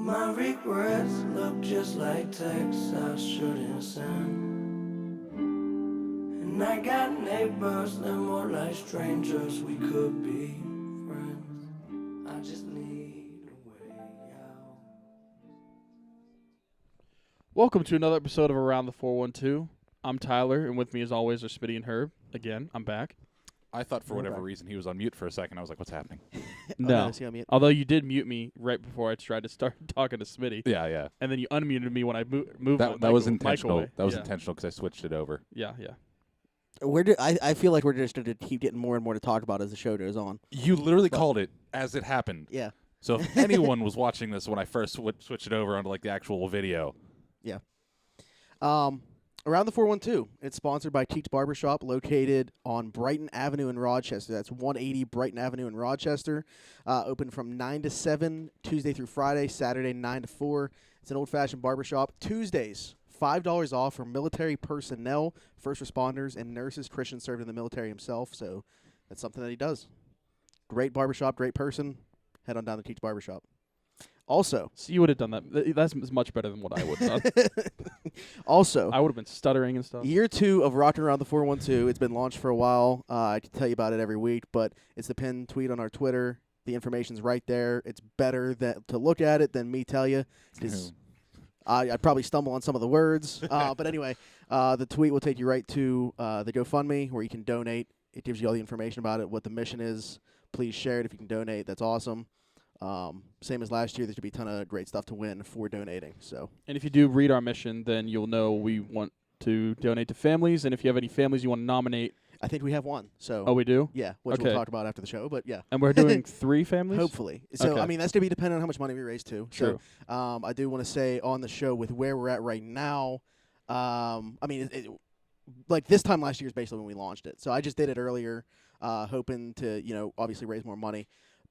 My regrets look just like texts I shouldn't send. And I got neighbors, they're more like strangers, we could be friends. I just need a way out. Welcome to another episode of Around the 412. I'm Tyler, and with me as always are Smitty and Herb. Again, I'm back. I thought for We're whatever back. reason he was on mute for a second. I was like, what's happening? No. Is he on mute? Although you did mute me right before I tried to start talking to Smitty, Yeah. and then you unmuted me when I moved my That was mic intentional. away. That was Yeah. intentional because I switched it over. Yeah. I feel like we're just going to keep getting more and more to talk about as the show goes on. You literally called it as it happened. Yeah. So if anyone was watching this when I first switched it over onto like the actual video, Around the 412, it's sponsored by Teach Barbershop, located on Brighton Avenue in Rochester. That's 180 Brighton Avenue in Rochester. Open from 9 to 7, Tuesday through Friday, Saturday 9 to 4. It's an old-fashioned barbershop. Tuesdays, $5 off for military personnel, first responders, and nurses. Christian served in the military himself, so that's something that he does. Great barbershop, great person. Head on down to Teach Barbershop. Also, So you would have done that. That's much better than what I would have done. also, I would have been stuttering and stuff. Year 2 of Rockin' Around the 412. It's been launched for a while. I can tell you about it every week, but it's the pinned tweet on our Twitter. The information's right there. It's better to look at it than me tell you. 'Cause I'd probably stumble on some of the words. But anyway, the tweet will take you right to the GoFundMe where you can donate. It gives you all the information about it, what the mission is. Please share it if you can donate. That's awesome. Same as last year, there should be a ton of great stuff to win for donating. So And if you do read our mission, then you'll know we want to donate to families, and if you have any families you want to nominate. I think we have one. So Oh, we do? yeah, which Okay. we'll talk about after the show. But yeah. And we're doing 3 families? Hopefully. So, Okay. I mean, that's going to be dependent on how much money we raise, too. True. So, I do want to say on the show with where we're at right now, I mean, like this time last year is basically when we launched it. So I just did it earlier, hoping to, obviously raise more money.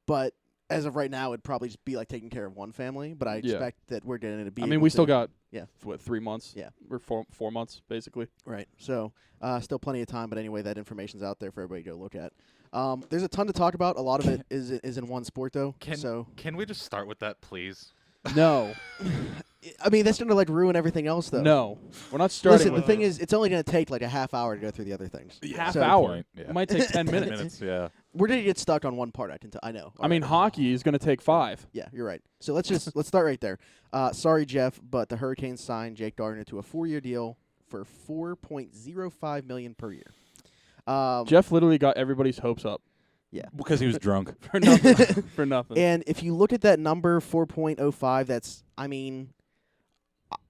But as of right now, it'd probably just be like taking care of one family. But I Yeah. expect that we're going to be I mean, able we to- still got, Yeah. 3 months? Yeah. Or 4 months, basically. Right. So, still plenty of time. But anyway, that information's out there for everybody to go look at. There's a ton to talk about. A lot of it is in one sport, though. Can we just start with that, please? No. I mean, that's going to, like, ruin everything else, though. No. We're not starting Listen, the with thing is, it's only going to take like a half hour to go through the other things. half So- hour. Point, yeah. It might take 10 minutes. minutes, yeah. We're going to get stuck on one part. I know. I mean, hockey is going to take 5. Yeah, you're right. So let's start right there. Sorry, Jeff, but the Hurricanes signed Jake Gardiner to a 4-year deal for $4.05 million per year. Jeff literally got everybody's hopes up Because he was drunk. for nothing. For nothing. And if you look at that number, 4.05, that's, I mean,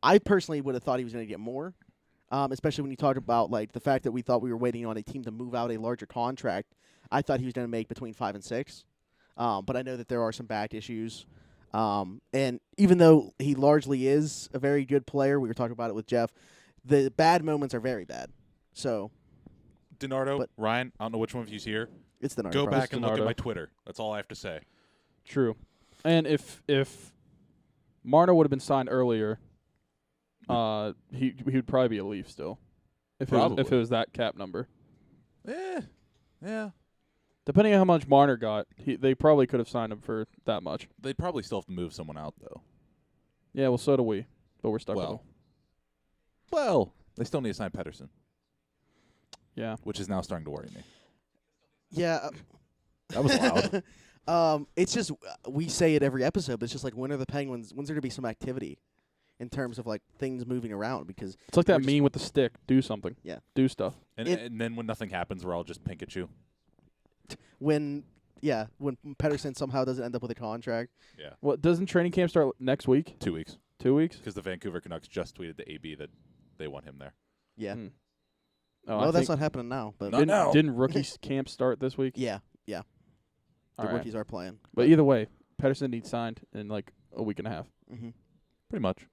I personally would have thought he was going to get more, especially when you talk about like the fact that we thought we were waiting on a team to move out a larger contract. I thought he was going to make between 5 and 6, but I know that there are some back issues. And even though he largely is a very good player, we were talking about it with Jeff, the bad moments are very bad. So DiNardo, But- Ryan, I don't know which one of you's here. it's the Go back and look at DiNardo. my Twitter. That's all I have to say. True. And if Marner would have been signed earlier, he would probably be a Leaf still. If Probably. it was that cap number. Yeah. Depending on how much Marner got, they probably could have signed him for that much. They'd probably still have to move someone out, though. Yeah, well, so do we. But we're stuck with him. Well, they still need to sign Pedersen, Yeah. which is now starting to worry me. Yeah. That was loud. It's just we say it every episode, but it's just like when are the Penguins? When's there to be some activity in terms of like things moving around? Because It's like that We're just- meme with the stick. Do something. Yeah. Do stuff. And, It- and then when nothing happens, we're all just Pikachu. when Pedersen somehow doesn't end up with a contract, Yeah. Well, doesn't training camp start next week? 2 weeks. 2 weeks? Because the Vancouver Canucks just tweeted to AB that they want him there. yeah. Hmm. Oh, well, I that's think- not happening now, but Not now. Didn't rookie camp start this week? yeah, All the right. rookies are playing. But either way, Pedersen needs signed in like a week and a half. Mm-hmm. Pretty much.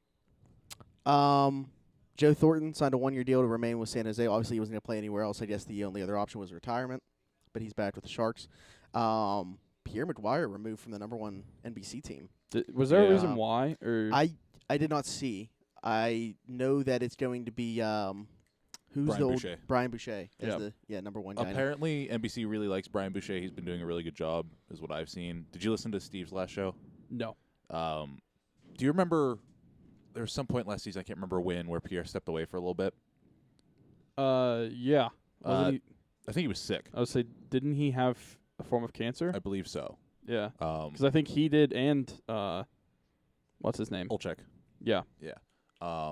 Joe Thornton signed a 1-year deal to remain with San Jose. Obviously, he wasn't going to play anywhere else. I guess the only other option was retirement, but he's back with the Sharks. Pierre McGuire removed from the number 1 NBC team. Was there a Yeah. reason why? Or I did not see. I know that it's going to be who's Brian the old Boucher. Brian Boucher as Yep. the number 1 guy. Apparently, NBC really likes Brian Boucher. He's been doing a really good job, is what I've seen. Did you listen to Steve's last show? no. Do you remember there was some point last season, I can't remember when, where Pierre stepped away for a little bit? Yeah. Wasn't he, I think he was sick. I would say, didn't he have a form of cancer? I believe so. Yeah. Um, Because I think he did, and what's his name? Olczyk. Yeah.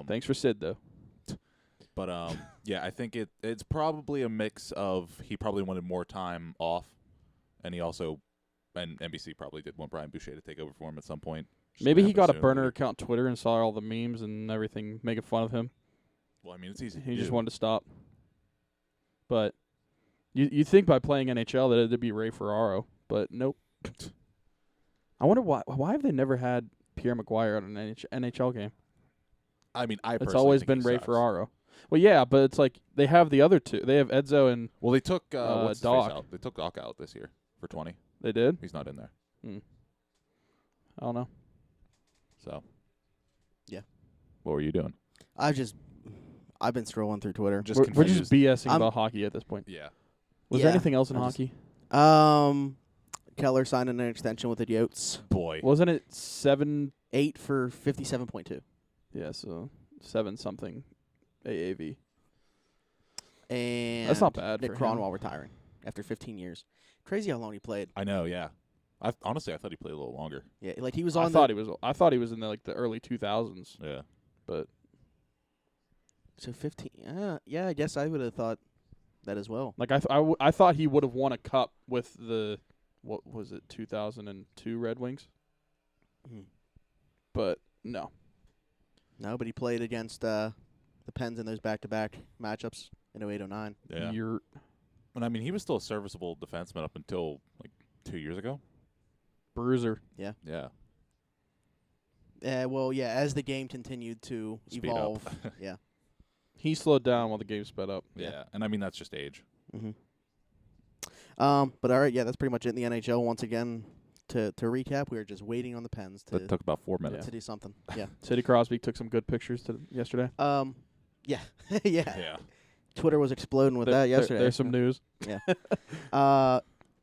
Thanks for Sid, though. But yeah, I think it's probably a mix of he probably wanted more time off, and he also, and NBC probably did want Brian Boucher to take over for him at some point. Just Maybe gonna he got a happen soon. burner account on Twitter and saw all the memes and everything making fun of him. Well, I mean, it's easy. He just wanted to stop. But you think by playing NHL that it'd be Ray Ferraro, but nope. I wonder why have they never had Pierre McGuire at an NHL game? I mean, I It's personally always think been he Ray sucks. Ferraro. Well, yeah, but it's like they have the other two. They have Edzo and Well, they took what's his face Doc. out? They took Doc out this year for 20. they did. He's not in there. I don't know. So. Yeah. What were you doing? I've been scrolling through Twitter. Just We're just confused. BSing about hockey at this point. Yeah. Was there Yeah, anything else in I'm just- hockey? Keller signed an extension with the Yotes. Boy. Wasn't it 7? 8 for 57.2. Yeah, so 7 something AAV. And That's not bad Nick for him. Cronwall retiring after 15 years. Crazy how long he played. I know. Yeah. Honestly, I thought he played a little longer. Yeah, like he was I on. thought he was in the the early 2000s, Yeah. but So 15. Yeah, I guess I would have thought that as well. like I thought he would have won a cup with the what was it 2002 Red Wings, Mhm. but no. No, but he played against the Pens in those back-to-back matchups in 08-09. Yeah. You're And I mean, he was still a serviceable defenseman up until like 2 years ago. bruiser. Yeah. Well, yeah, as the game continued to Speed evolve. up. Yeah. He slowed down while the game sped up. Yeah. And I mean, that's just age. Mm-hmm. But all right, yeah, that's pretty much it in the NHL. Once again, to recap, we were just waiting on the Pens That took about 4 minutes. to do something. Yeah. Sidney Crosby took some good pictures yesterday. Yeah. Yeah. Yeah. Twitter was exploding with that yesterday. There's some news. In the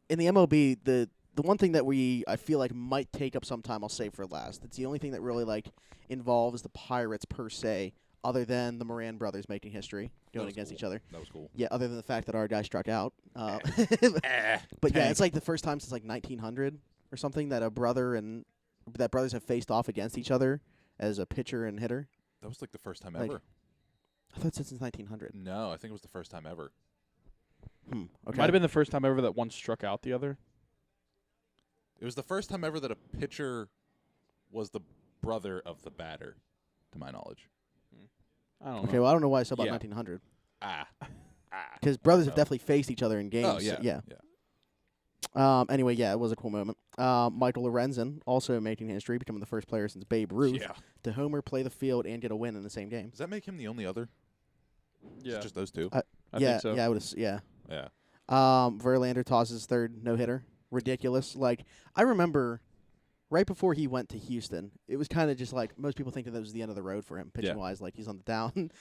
MLB, the one thing that I feel like might take up some time, I'll save for last. It's the only thing that really like involves the Pirates per se, other than the Moran brothers making history going was against cool. each other. That was cool. Yeah, other than the fact that our guy struck out. But yeah, tank. it's like the first time since like 1900 or something that brothers have faced off against each other as a pitcher and hitter. That was like the first time Like- ever. I thought since 1900. No, I think it was the first time ever. Okay. Might have been the first time ever that one struck out the other. It was the first time ever that a pitcher was the brother of the batter, to my knowledge. I don't Okay, know. well, I don't know why I said about Yeah. 1900. Ah. Because brothers have No. definitely faced each other in games. Oh, yeah. Yeah. Anyway, yeah, it was a cool moment. Michael Lorenzen also making history, becoming the first player since Babe Ruth Yeah. to homer, play the field, and get a win in the same game. Does that make him the only other? Yeah, Just those two? I yeah, think so. yeah, I would. Yeah. Yeah. Verlander tosses third no hitter. Ridiculous. Like I remember, right before he went to Houston, it was kind of just like most people think that was the end of the road for him pitching wise. Like he's on the down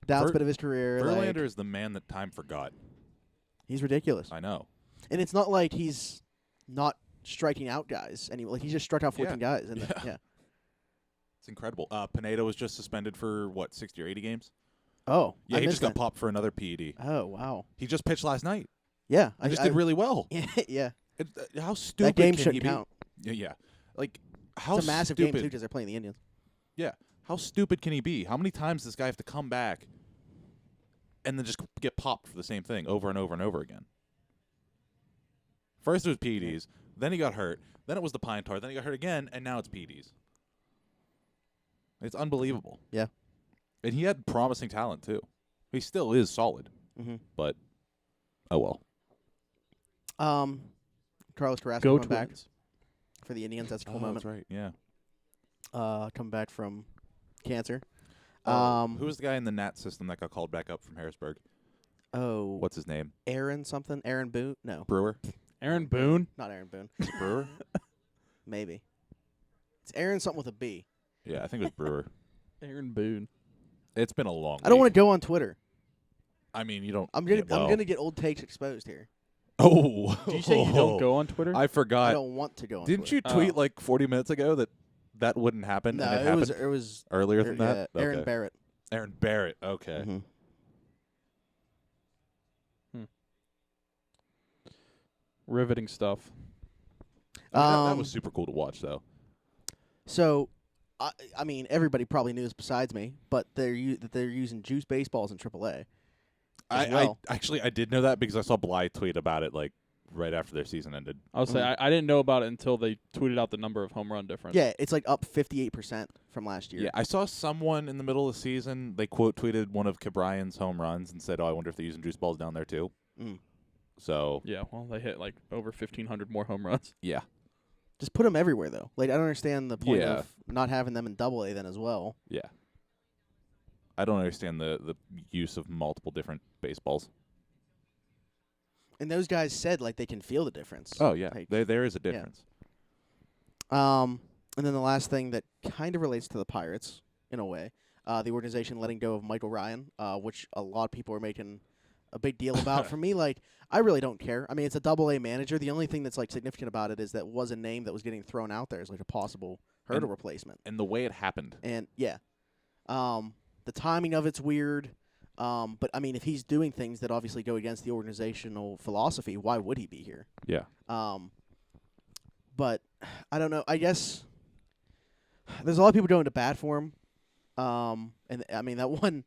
spit of his career. Verlander Like, is the man that time forgot. he's ridiculous, I know. and it's not like he's not striking out guys anymore. Like he just struck out 14 guys. And Yeah. It's incredible. Pineda was just suspended for, 60 or 80 games? Oh, Yeah, I he missed just got that. popped for another PED. Oh wow. He just pitched last night. Yeah, He just did really well. yeah, How stupid that game can he shouldn't be? count. Yeah. Like, how It's a massive stupid. game too because they're playing the Indians. Yeah. How stupid can he be? How many times does this guy have to come back and then just get popped for the same thing over and over and over again? First it was PEDs, then he got hurt, then it was the pine tar, then he got hurt again, and now it's PEDs. It's unbelievable. Yeah. And he had promising talent, too. He still is solid, Mm-hmm. but oh well. Carlos Carrasco Go coming back Twins. for the Indians. That's a cool Oh, moment. that's right, yeah. Coming back from cancer. Who was the guy in the Nat system that got called back up from Harrisburg? Oh, What's his name? Aaron something? Aaron Boone? No, Brewer? Aaron Boone. not Aaron Boone. Is it Brewer? Maybe. It's Aaron something with a B. Yeah, I think it was Brewer. Aaron Boone. It's been a long I don't week. want to go on Twitter. I mean, you don't. I'm gonna well. I'm gonna get old takes exposed here. Oh. Did you say you don't go on Twitter? I I forgot. don't want to go on Didn't Twitter. you tweet Oh. like 40 minutes ago that that wouldn't happen. No, and it it happened was earlier than that. Aaron Okay. Barrett. Aaron Barrett. Okay. Mhm. Riveting stuff. That was super cool to watch, though. So, I mean, everybody probably knew this besides me, but they're using juice baseballs in AAA. as well. I did know that because I saw Bly tweet about it like right after their season ended. I'll say I didn't know about it until they tweeted out the number of home run difference. Yeah, it's like up 58% from last year. Yeah, I saw someone in the middle of the season. They quote tweeted one of Ke'Brien's home runs and said, "Oh, I wonder if they're using juice balls down there too." Mm. So Yeah, well, they hit like over 1,500 more home runs. yeah, Just put them everywhere, though. Like, I don't understand the point Yeah. of not having them in Double-A then as well. yeah. I don't understand the use of multiple different baseballs. And those guys said, like, they can feel the difference. Oh yeah, Like, there is a difference. And then the last thing that kind of relates to the Pirates, in a way, the organization letting go of Michael Ryan, which a lot of people are making a big deal about. For me, like, I really don't care. I mean, it's a Double-A manager. The only thing that's, like, significant about it is that was a name that was getting thrown out there as, like, a possible hurdle replacement. And the way it happened. And, yeah. The timing of it's weird. But, I mean, if he's doing things that obviously go against the organizational philosophy, why would he be here? Yeah. But I don't know. I guess there's a lot of people going to bat for him. And I mean that one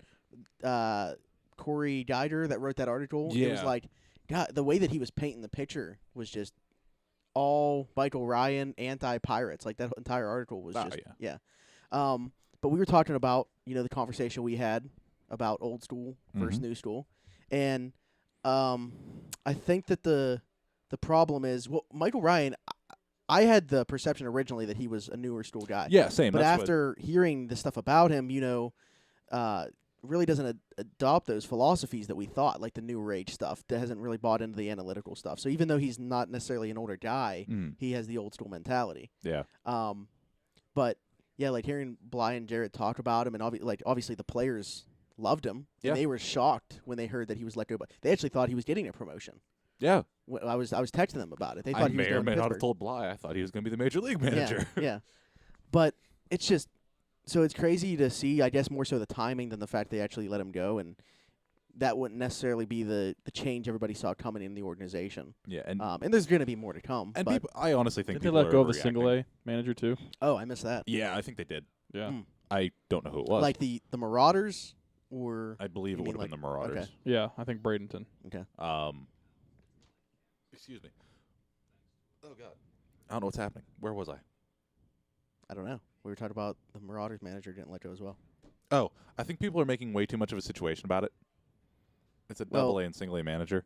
Corey Geiger that wrote that article. It was Yeah. like, God, the way that he was painting the picture was just all Michael Ryan anti-Pirates. Like that entire article was Oh, just yeah. But we were talking about the conversation we had about old school versus Mhm. new school, and I think that the problem is Michael Ryan. I had the perception originally that he was a newer school guy. Yeah, same. But That's after hearing the stuff about him, really doesn't adopt those philosophies that we thought, like the new age stuff, that hasn't really bought into the analytical stuff. So even though he's not necessarily an older guy, he has the old school mentality. yeah. But yeah, like hearing Bly and Jarrett talk about him, and obviously the players loved him, Yeah. and they were shocked when they heard that he was let go. But they actually thought he was getting a promotion. Yeah. I was texting them about it. They thought I he was may or going may to not have Pittsburgh. told Bly. I thought he was going to be the major league manager. Yeah. But it's just so it's crazy to see, I guess, more so the timing than the fact they actually let him go, and that wouldn't necessarily be the change everybody saw coming in the organization. Yeah, and And there's going to be more to come. and but, people, I honestly think Did they people let go are of the overreacting. single A manager too? oh, I missed that. Yeah, I think they did. Yeah. Mm. I don't know who it was. Like the Marauders, or I believe you it would mean have been the Marauders. okay. Yeah, I think Bradenton. Excuse me. Oh God. I don't know what's happening. Where was I? I don't know. We were talking about the Marauders manager getting let go as well. Oh, I think people are making way too much of a situation about it. It's a Well- double A and single A manager.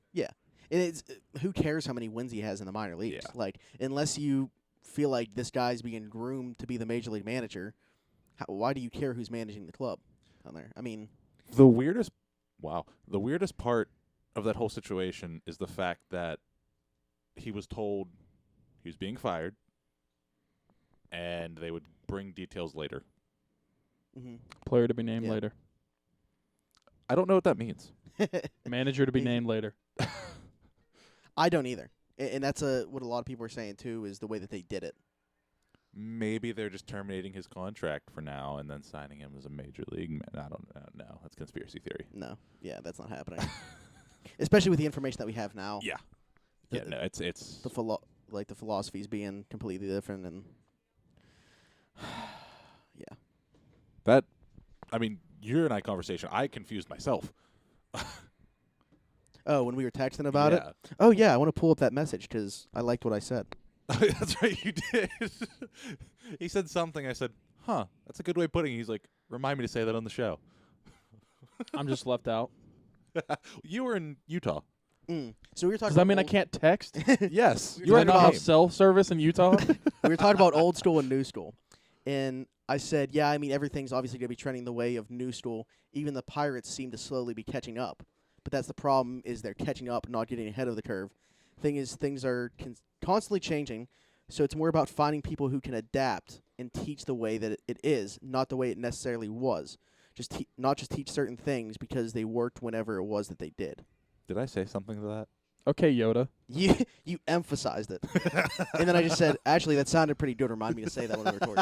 It's who cares how many wins he has in the minor leagues? Yeah. Like, unless you feel like this guy's being groomed to be the major league manager, why do you care who's managing the club on there? I mean, The weirdest part of that whole situation is the fact that he was told he was being fired and they would bring details later. Player to be named Yeah. later. I don't know what that means. Manager to be He- named later. I don't either, and that's what a lot of people are saying too, is the way that they did it. Maybe they're just terminating his contract for now and then signing him as a major league man. I don't know. That's conspiracy theory. No, yeah, that's not happening. Especially with the information that we have now. Yeah. The- Yeah, no, it's The the philosophies being completely different, and yeah. that. I mean, your and I conversation. I confused myself. Oh, when we were texting about it. Yeah. Oh yeah, I want to pull up that message because I liked what I said. That's right, you did. He said something. I said, "Huh, that's a good way of putting it." He's like, "Remind me to say that on the show." I'm just left out. You were in Utah. So we were talking. Does that about mean I old- can't text? Yes, Do I not have cell service in Utah? We were talking about old school and new school, and I said, yeah, I mean everything's obviously going to be trending the way of new school. Even the Pirates seem to slowly be catching up, but that's the problem: is they're catching up, not getting ahead of the curve. Thing is, things are constantly changing, so it's more about finding people who can adapt and teach the way that it is, not the way it necessarily was. Not just teach certain things because they worked whenever it was that they did. Did I say something to that? Okay, Yoda. You emphasized it, and then I just said, actually, that sounded pretty good. Remind me to say that when I record.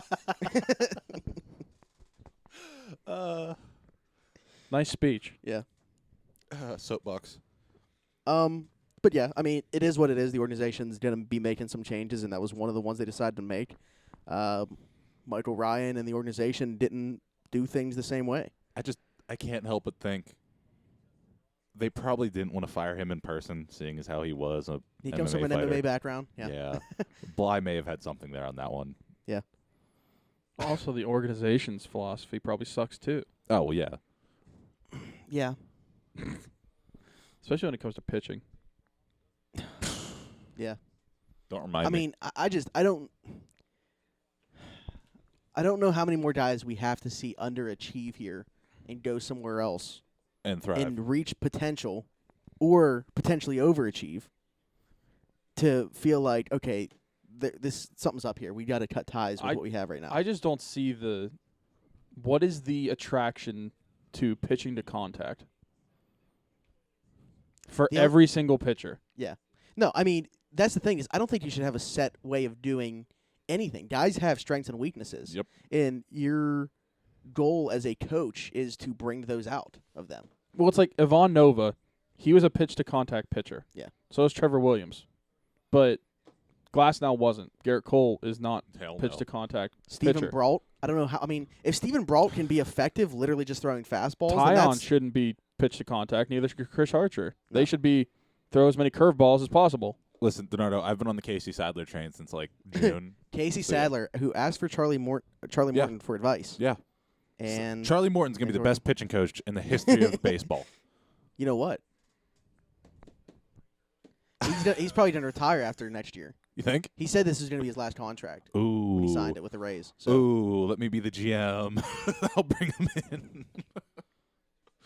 Nice speech. Yeah. Soapbox. But yeah, I mean, it is what it is. The organization's gonna be making some changes, and that was one of the ones they decided to make. Michael Ryan and the organization didn't do things the same way. I can't help but think they probably didn't want to fire him in person, seeing as how he was a He comes from an fighter. MMA background. Yeah. Yeah. Bly may have had something there on that one. Also, the organization's philosophy probably sucks too, Oh, well, yeah. Yeah. especially when it comes to pitching. Yeah. Don't remind I me. mean, I don't know how many more guys we have to see underachieve here and go somewhere else And thrive. and reach potential or potentially overachieve to feel like, okay, this something's up here. We got to cut ties with what we have right now. I just don't see what is the attraction to pitching to contact for The every single pitcher. No, I mean, that's the thing is I don't think you should have a set way of doing anything. Guys have strengths and weaknesses. Yep. And your goal as a coach is to bring those out of them. Well, it's like Ivan Nova. He was a pitch to contact pitcher. Yeah. So is Trevor Williams. But Glasnow wasn't. Garrett Cole is not Hell pitch no. to contact Stephen pitcher. Brault, I don't know how. I mean, if Stephen Brault can be effective literally just throwing fastballs, then Tyon that's, shouldn't be pitch to contact. Neither should Chris Archer. No. They should be throw as many curveballs as possible. Listen, Donardo, I've been on the Casey Sadler train since, like, June. Casey So, yeah. Sadler, who asked for Charlie Yeah. Morton for advice. Yeah. And Charlie Morton's going to be the best pitching coach in the history of baseball. you know what? He's probably going to retire after next year. You think? He said this is going to be his last contract Ooh. when he signed it with the Rays. So Ooh, let me be the GM. I'll bring him in.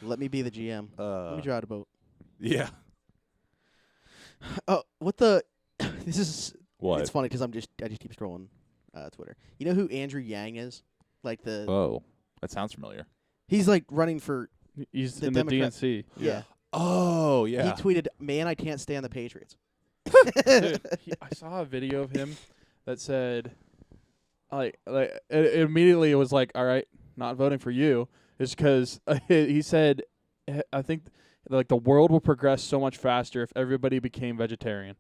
let me be the GM. Let me drive the boat. Yeah. Oh, what the? This is. What? It's funny because I just keep scrolling Twitter. You know who Andrew Yang is? Like the Oh, that sounds familiar. he's like running for He's The in Democrat- the DNC. yeah. Oh, yeah. He tweeted, "Man, I can't stand the Patriots." Dude, I saw a video of him that said, like immediately it was like, all right, not voting for you is because he said, I think like the world will progress so much faster if everybody became vegetarian.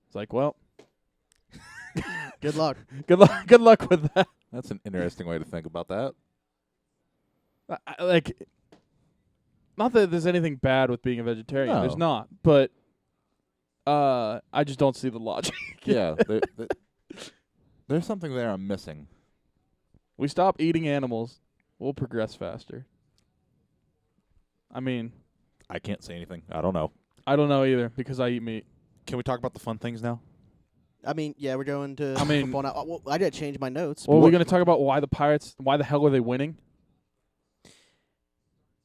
It's like, well, Good luck. good luck with that. That's an interesting way to think about that. Like, not that there's anything bad with being a vegetarian. No. There's not, but I just don't see the logic. Yeah. There's something there I'm missing. We stop eating animals, we'll progress faster. I mean, I can't say anything. I don't know. I don't know either because I eat meat. Can we talk about the fun things now? I mean, yeah, we're going to. I mean- football now. Well, I got to change my notes. Well, but- we're going to talk about why the hell are they winning?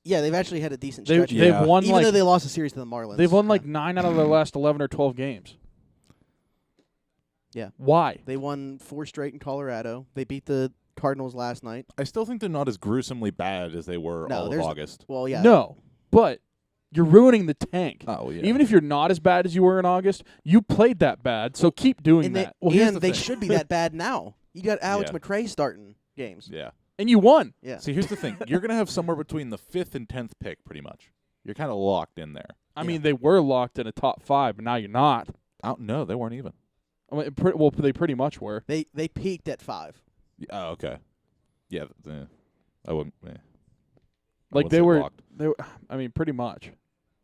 Yeah, they've actually had a decent They, stretch. Yeah. They've won Even like though they lost a series to the Marlins. they've won like 9 out of their last 11 or 12 games. Yeah. Why? They won 4 straight in Colorado. They beat the Cardinals last night. I still think they're not as gruesomely bad as they were No, all of there's- August. Well, yeah. No, but you're ruining the tank. Oh, yeah. Even if you're not as bad as you were in August, you played that bad, so keep doing And that. Well, here's and the they thing. should be that bad now. You got Alex Yeah. McRae starting games. Yeah. And you won. Yeah. See, here's the thing. You're going to have somewhere between the 5th and 10th pick, pretty much. You're kind of locked in there. I Yeah. mean, they were locked in a top 5, but now you're not. No, they weren't even. I mean, they pretty much were. They peaked at 5. Oh, okay. Yeah. I wouldn't. I Like wouldn't they say were, locked. I mean, pretty much.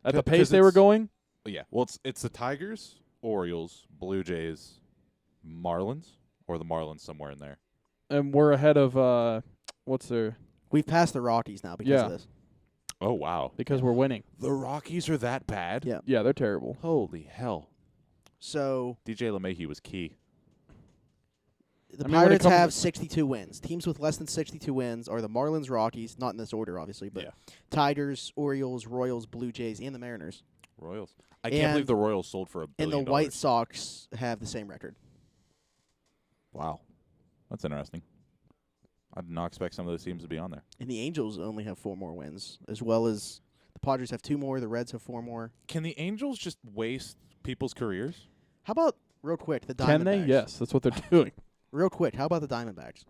At the 'Cause pace they were it's- going, Yeah. Well, it's the Tigers, Orioles, Blue Jays, Marlins, or the Marlins somewhere in there. and we're ahead of what's their We've passed the Rockies now because Yeah. of this. Oh, wow. because we're winning. The Rockies are that bad? Yeah. Yeah, they're terrible. Holy hell. So DJ LeMahieu was key. the I mean, when it Pirates comes have to- 62 wins. Teams with less than 62 wins are the Marlins, Rockies, not in this order, obviously, but Yeah. Tigers, Orioles, Royals, Blue Jays, and the Mariners. Royals. I can't And- believe the Royals sold for $1 And billion. the White Sox have the same record. Wow. That's interesting. I did not expect some of those teams to be on there. And the Angels only have 4 more wins, as well as The Padres have 2 more. The Reds have 4 more. Can the Angels just waste people's careers? How about, real quick, the Diamondbacks? Can they? Yes, that's what they're doing. Real quick, how about the Diamondbacks?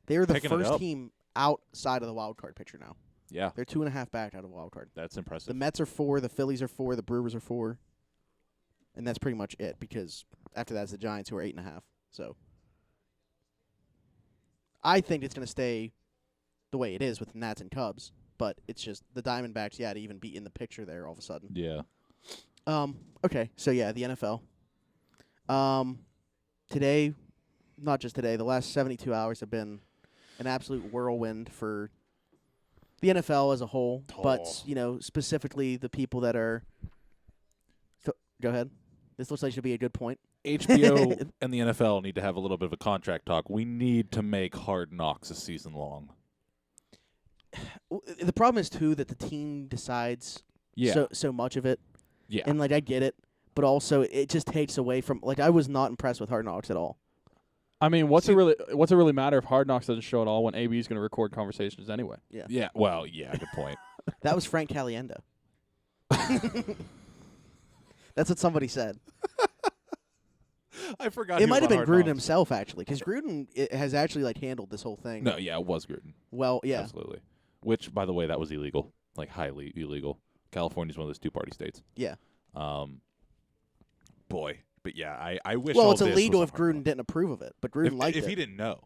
They are the Picking it first up. team outside of the wild card picture now. Yeah, They're 2.5 back out of wild card. that's The impressive. Mets are 4, the Phillies are 4, the Brewers are 4, and that's pretty much it. Because after that, it's the Giants who are 8.5. So I think it's going to stay the way it is with Nats and Cubs, but it's just the Diamondbacks, to even be in the picture there all of a sudden. Yeah. Okay, so yeah, the NFL. Today, not just today, the last 72 hours have been an absolute whirlwind for the NFL as a whole, but specifically the people that are. Go ahead. This looks like it should be a good point. HBO and the NFL need to have a little bit of a contract talk. We need to make Hard Knocks a season long. The problem is too that the team decides so much of it, Yeah. and I get it, but also it just takes away from I was not impressed with Hard Knocks at all. I mean, what's it really matter if Hard Knocks doesn't show at all when AB is going to record conversations anyway? Yeah. Well, yeah, good point. That was Frank Caliendo. That's what somebody said. I forgot. It might have been Gruden himself, actually, because Gruden has actually handled this whole thing. No, yeah, it was Gruden. Well, yeah. Absolutely. Which, by the way, that was illegal, highly illegal. California's one of those 2-party states. Yeah. Boy, but yeah, I wish. Well, all it's this illegal was if a Hard Gruden Knock. didn't approve of it, but Gruden liked if it. he didn't know,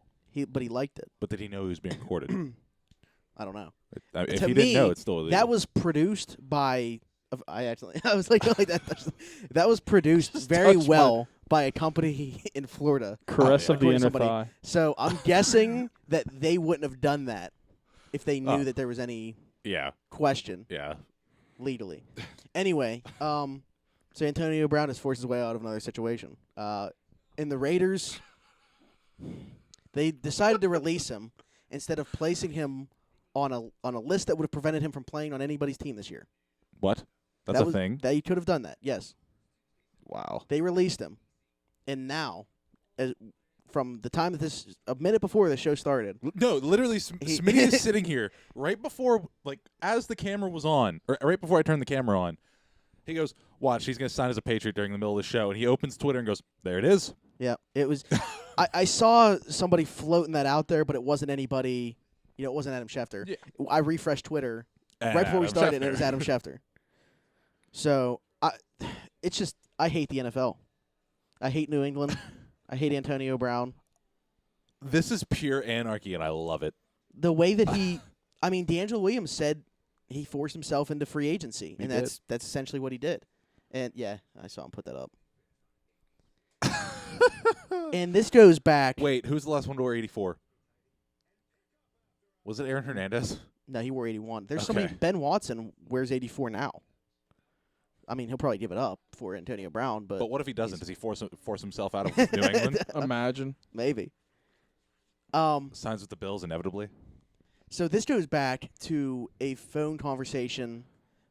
But he liked it. but did he know he was being recorded? I don't know. If To he me, didn't know, it's still illegal. That was produced by. I was like that. That was produced very touched well by a company in Florida. Caress of the according to inner somebody. thigh. So I'm guessing that they wouldn't have done that if they knew Oh. that there was any yeah, question yeah. legally. Anyway, so Antonio Brown has forced his way out of another situation. In the Raiders, they decided to release him instead of placing him on a list that would have prevented him from playing on anybody's team this year. What? That's That a was- thing. That you could have done that. Yes, Wow. they released him, and now, from the time that a minute before the show started, No, literally, He- Smitty is sitting here right before, as the camera was on, or right before I turned the camera on. He goes, "Watch, he's going to sign as a Patriot during the middle of the show," and he opens Twitter and goes, "There it is." yeah, it was. I saw somebody floating that out there, but it wasn't anybody. It wasn't Adam Schefter. Yeah. I refreshed Twitter And right before we Adam started, and it Schefter. was Adam Schefter. So it's just I hate the NFL. I hate New England. I hate Antonio Brown. This is pure anarchy, and I love it. The way that D'Angelo Williams said he forced himself into free agency, He and did. that's essentially what he did. And yeah, I saw him put that up. And this goes back. Wait, who's the last one to wear 84? Was it Aaron Hernandez? No, he wore 81. There's Okay. somebody. Ben Watson wears 84 now. I mean, he'll probably give it up for Antonio Brown, but But what if he doesn't? Does he force himself out of New England? Imagine. maybe. Signs with the Bills inevitably. So this goes back to a phone conversation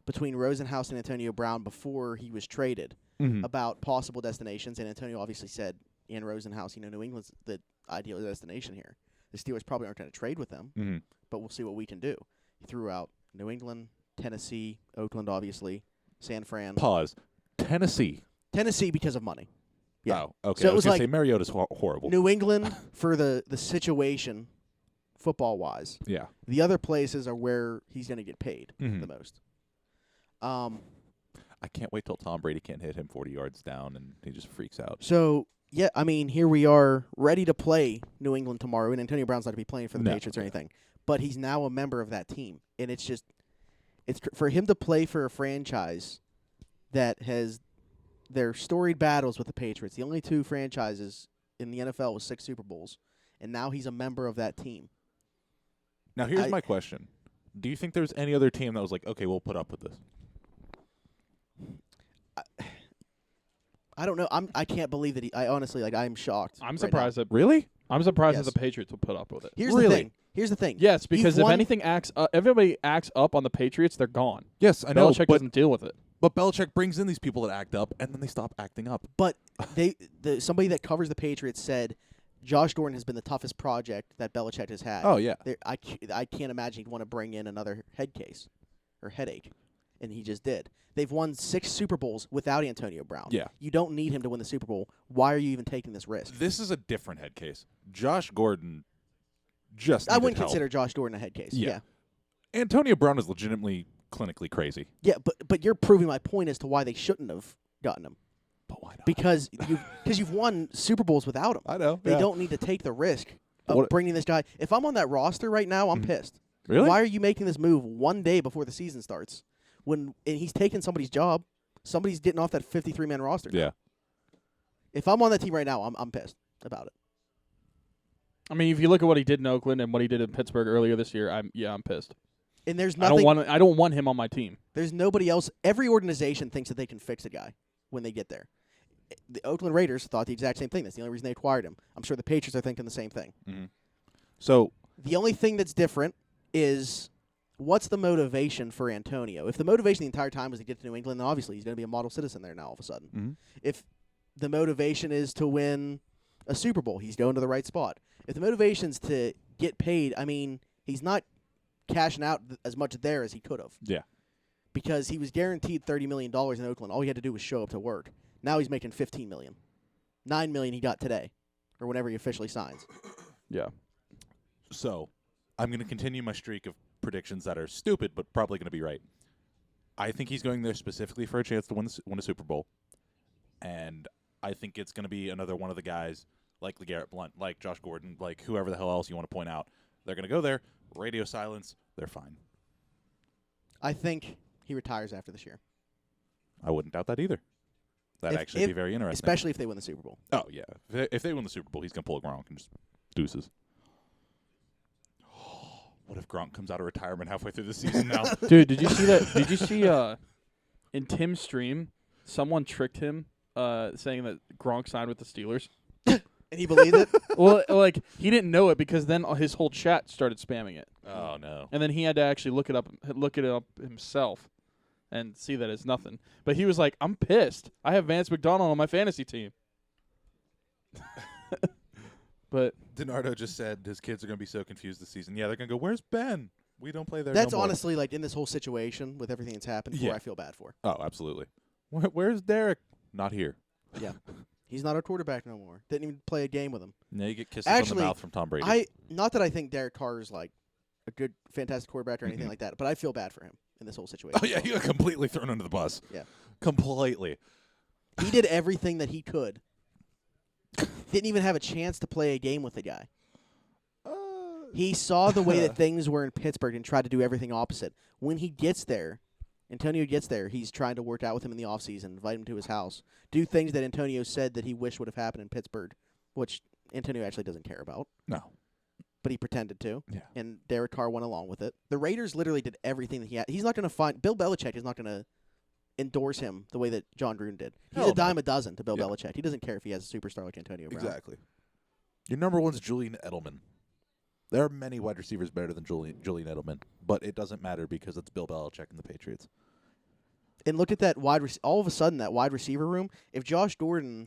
between Rosenhaus and Antonio Brown before he was traded about possible destinations, and Antonio obviously said, and Rosenhaus, New England's the ideal destination here. The Steelers probably aren't going to trade with them, but we'll see what we can do. He threw out New England, Tennessee, Oakland, obviously, San Fran. Pause. Tennessee. Tennessee because of money. Yeah. Oh, okay. So I it was was gonna like say Mariota's horrible. New England for the situation, football-wise. Yeah. The other places are where he's going to get paid Mhm. the most. I can't wait till Tom Brady can't hit him 40 yards down and he just freaks out. So, yeah, I mean, here we are ready to play New England tomorrow, and Antonio Brown's not to be playing for the No. Patriots or anything. But he's now a member of that team, and it's just for him to play for a franchise that has their storied battles with the Patriots, the only 2 franchises in the NFL with 6 Super Bowls, and now he's a member of that team. Now, here's I- my question. Do you think there's any other team that was like, okay, we'll put up with this? I don't know. I can't believe that I honestly, I'm shocked. I'm right surprised now. that Really? that Yes. the Patriots will put up with it. Here's Really? the thing. Here's the thing. Yes, because if won- anything everybody acts up on the Patriots, they're gone. Yes, I know. Belichick But, doesn't deal with it. but Belichick brings in these people that act up, and then they stop acting up. But somebody that covers the Patriots said Josh Gordon has been the toughest project that Belichick has had. Oh, yeah. I can't imagine he'd want to bring in another head case or headache. and he just did. They've won 6 Super Bowls without Antonio Brown. Yeah. You don't need him to win the Super Bowl. Why are you even taking this risk? This is a different head case. Josh Gordon just I needed wouldn't help. consider Josh Gordon a head case. Yeah. Antonio Brown is legitimately clinically crazy. Yeah, but you're proving my point as to why they shouldn't have gotten him. But why not? Because you've won Super Bowls without him. I know. They don't need to take the risk of What- bringing this guy. If I'm on that roster right now, I'm pissed. Really? Why are you making this move one day before the season starts? And he's taking somebody's job. Somebody's getting off that 53-man roster. Yeah. If I'm on that team right now, I'm pissed about it. I mean, if you look at what he did in Oakland and what he did in Pittsburgh earlier this year, I'm pissed. And there's I nothing. don't want him on my team. There's nobody else. Every organization thinks that they can fix a guy when they get there. The Oakland Raiders thought the exact same thing. That's the only reason they acquired him. I'm sure the Patriots are thinking the same thing. So The only thing that's different is what's the motivation for Antonio? If the motivation the entire time was to get to New England, then obviously he's going to be a model citizen there now all of a sudden. If the motivation is to win a Super Bowl, he's going to the right spot. If the motivation's to get paid, I mean, he's not cashing out as much there as he could have. yeah. Because he was guaranteed $30 million in Oakland. All he had to do was show up to work. Now he's making $15 million. $9 million he got today, or whenever he officially signs. Yeah. So I'm going to continue my streak of predictions that are stupid, but probably going to be right. I think he's going there specifically for a chance to win a Super Bowl. And I think it's going to be another one of the guys like LeGarrette Blount, like Josh Gordon, like whoever the hell else you want to point out. They're going to go there, radio silence, they're fine. I think he retires after this year, I wouldn't doubt that either. That'd actually be very interesting. especially if they win the Super Bowl. Oh, yeah. If they win the Super Bowl, he's going to pull a Gronk and just deuces. What if Gronk comes out of retirement halfway through the season now? Dude, did you see that? Did you see in Tim's stream, someone tricked him saying that Gronk signed with the Steelers? And he believed it? Well, like he didn't know it because then his whole chat started spamming it, Oh, no. and then he had to actually look it up himself, and see that it's nothing. But he was like, "I'm pissed. I have Vance McDonald on my fantasy team." But DiNardo just said his kids are going to be so confused this season. Yeah, they're going to go, "Where's Ben? We don't play there That's no more." honestly, like, in this whole situation with everything that's happened, who Yeah. I feel bad for. Oh, absolutely. Where's Derek? Not here. Yeah. He's not our quarterback no more. Didn't even play a game with him. Now you get kisses on Actually, the mouth from Tom Brady. Not that I think Derek Carr is, like, a good, fantastic quarterback or anything like that, but I feel bad for him in this whole situation. Oh, yeah, he got completely thrown under the bus. Yeah. Completely. He did everything that he could. Didn't even have a chance to play a game with the guy. He saw the way that things were in Pittsburgh and tried to do everything opposite. When he gets there, Antonio gets there, he's trying to work out with him in the offseason, invite him to his house, do things that Antonio said that he wished would have happened in Pittsburgh, which Antonio actually doesn't care about, No. but he pretended to. Yeah. And Derek Carr went along with it. The Raiders literally did everything that he had. He's not going to find – Bill Belichick is not going to endorse him the way that John Gruden did. He's Hell a no. dime a dozen to Bill Yeah. Belichick. He doesn't care if he has a superstar like Antonio Brown. Exactly. Your number one's Julian Edelman. There are many wide receivers better than Julian Edelman, but it doesn't matter because it's Bill Belichick and the Patriots. And look at that all of a sudden, that wide receiver room, if Josh Gordon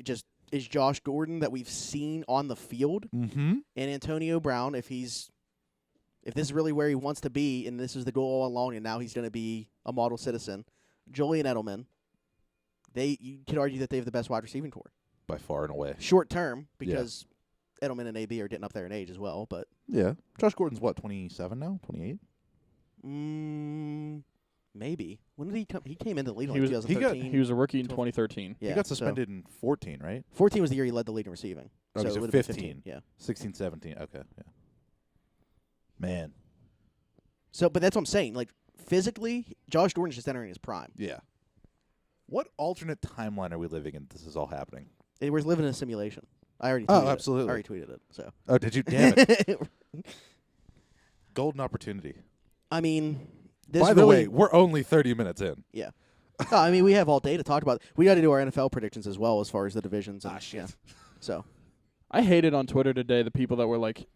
just is Josh Gordon that we've seen on the field, Mm-hmm. and Antonio Brown, if this is really where he wants to be, and this is the goal all along, and now he's going to be a model citizen, Julian Edelman, you could argue that they have the best wide receiving core. By far and away. Short term, because Edelman and AB are getting up there in age as well, but Yeah. Josh Gordon's what, 27 now? 28? maybe. When did he come? He came into the league in he like was 2013. he was a rookie in 12. 2013. Yeah, he got so suspended in 14, right? 14 was the year he led the league in receiving. Oh, so so it would have been 15. Yeah. 16, 17. Okay, yeah. Man. So, but that's what I'm saying. Like, physically, Josh Gordon's just entering his prime. Yeah. What alternate timeline are we living in? This is all happening. We're living in a simulation. I already Oh, tweeted it. absolutely. I already tweeted it. So. Oh, did you? Damn it. Golden opportunity. I mean, this By the really, way, we're only 30 minutes in. yeah. No, I mean, we have all day to talk about it. We got to do our NFL predictions as well as far as the divisions. And, shit. Yeah. So, I hated on Twitter today the people that were like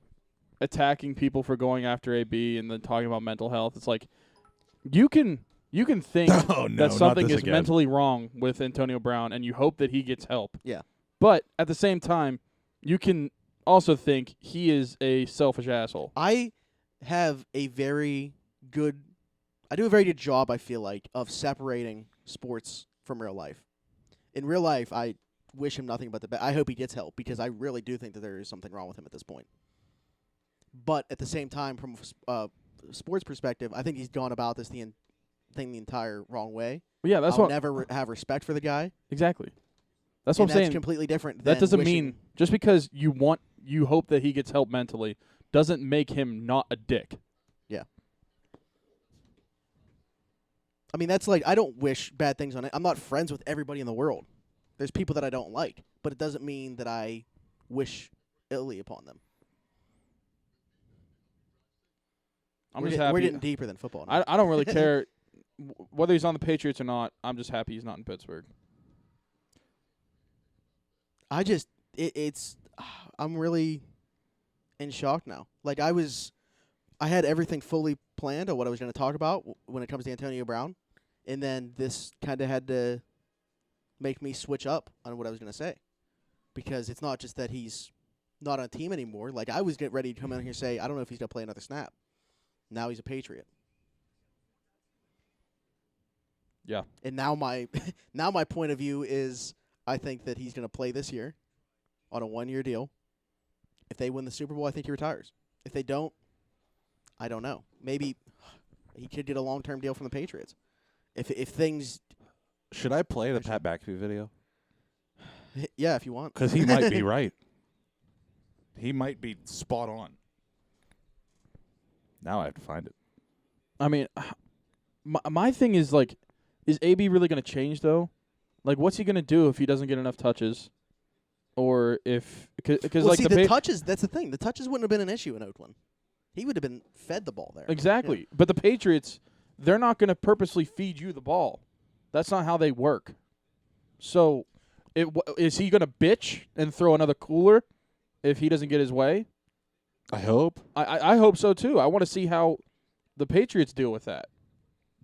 attacking people for going after AB and then talking about mental health. It's like you can think Oh, no, that not something this is again. mentally wrong with Antonio Brown and you hope that he gets help. yeah. But at the same time, you can also think he is a selfish asshole. I have a very good I do a very good job, I feel like, of separating sports from real life. In real life, I wish him nothing but the best. I hope he gets help because I really do think that there is something wrong with him at this point. But at the same time, from a sports perspective, I think he's gone about this thing the entire wrong way. But yeah, that's I'll what never have respect for the guy. exactly. That's and what I'm saying. That's completely different. That than doesn't wishing- mean just because you hope that he gets help mentally doesn't make him not a dick. I mean, that's like, I don't wish bad things on it. I'm not friends with everybody in the world. There's people that I don't like, but it doesn't mean that I wish illy upon them. I'm we're just get- happy. We're getting deeper than football now. I don't really care whether he's on the Patriots or not. I'm just happy he's not in Pittsburgh. I'm really in shock now. Like, I had everything fully planned on what I was going to talk about when it comes to Antonio Brown, and then this kind of had to make me switch up on what I was going to say, because it's not just that he's not on a team anymore. Like, I was getting ready to come in here and say, I don't know if he's going to play another snap. Now he's a Patriot. Yeah. And now my point of view is I think that he's going to play this year on a 1-year deal. If they win the Super Bowl, I think he retires. If they don't, I don't know. Maybe he could get a long-term deal from the Patriots. If things, Should I play the Pat McAfee video? yeah, if you want. Because he might be right. He might be spot on. Now I have to find it. I mean, my thing is, like, is AB really going to change, though? Like, what's he going to do if he doesn't get enough touches? Or if – because, Well, like, see, the touches, that's the thing. The touches wouldn't have been an issue in Oakland. He would have been fed the ball there. Exactly. Yeah. But the Patriots, they're not going to purposely feed you the ball. That's not how they work. So, is he going to bitch and throw another cooler if he doesn't get his way? I hope. I hope so, too. I want to see how the Patriots deal with that.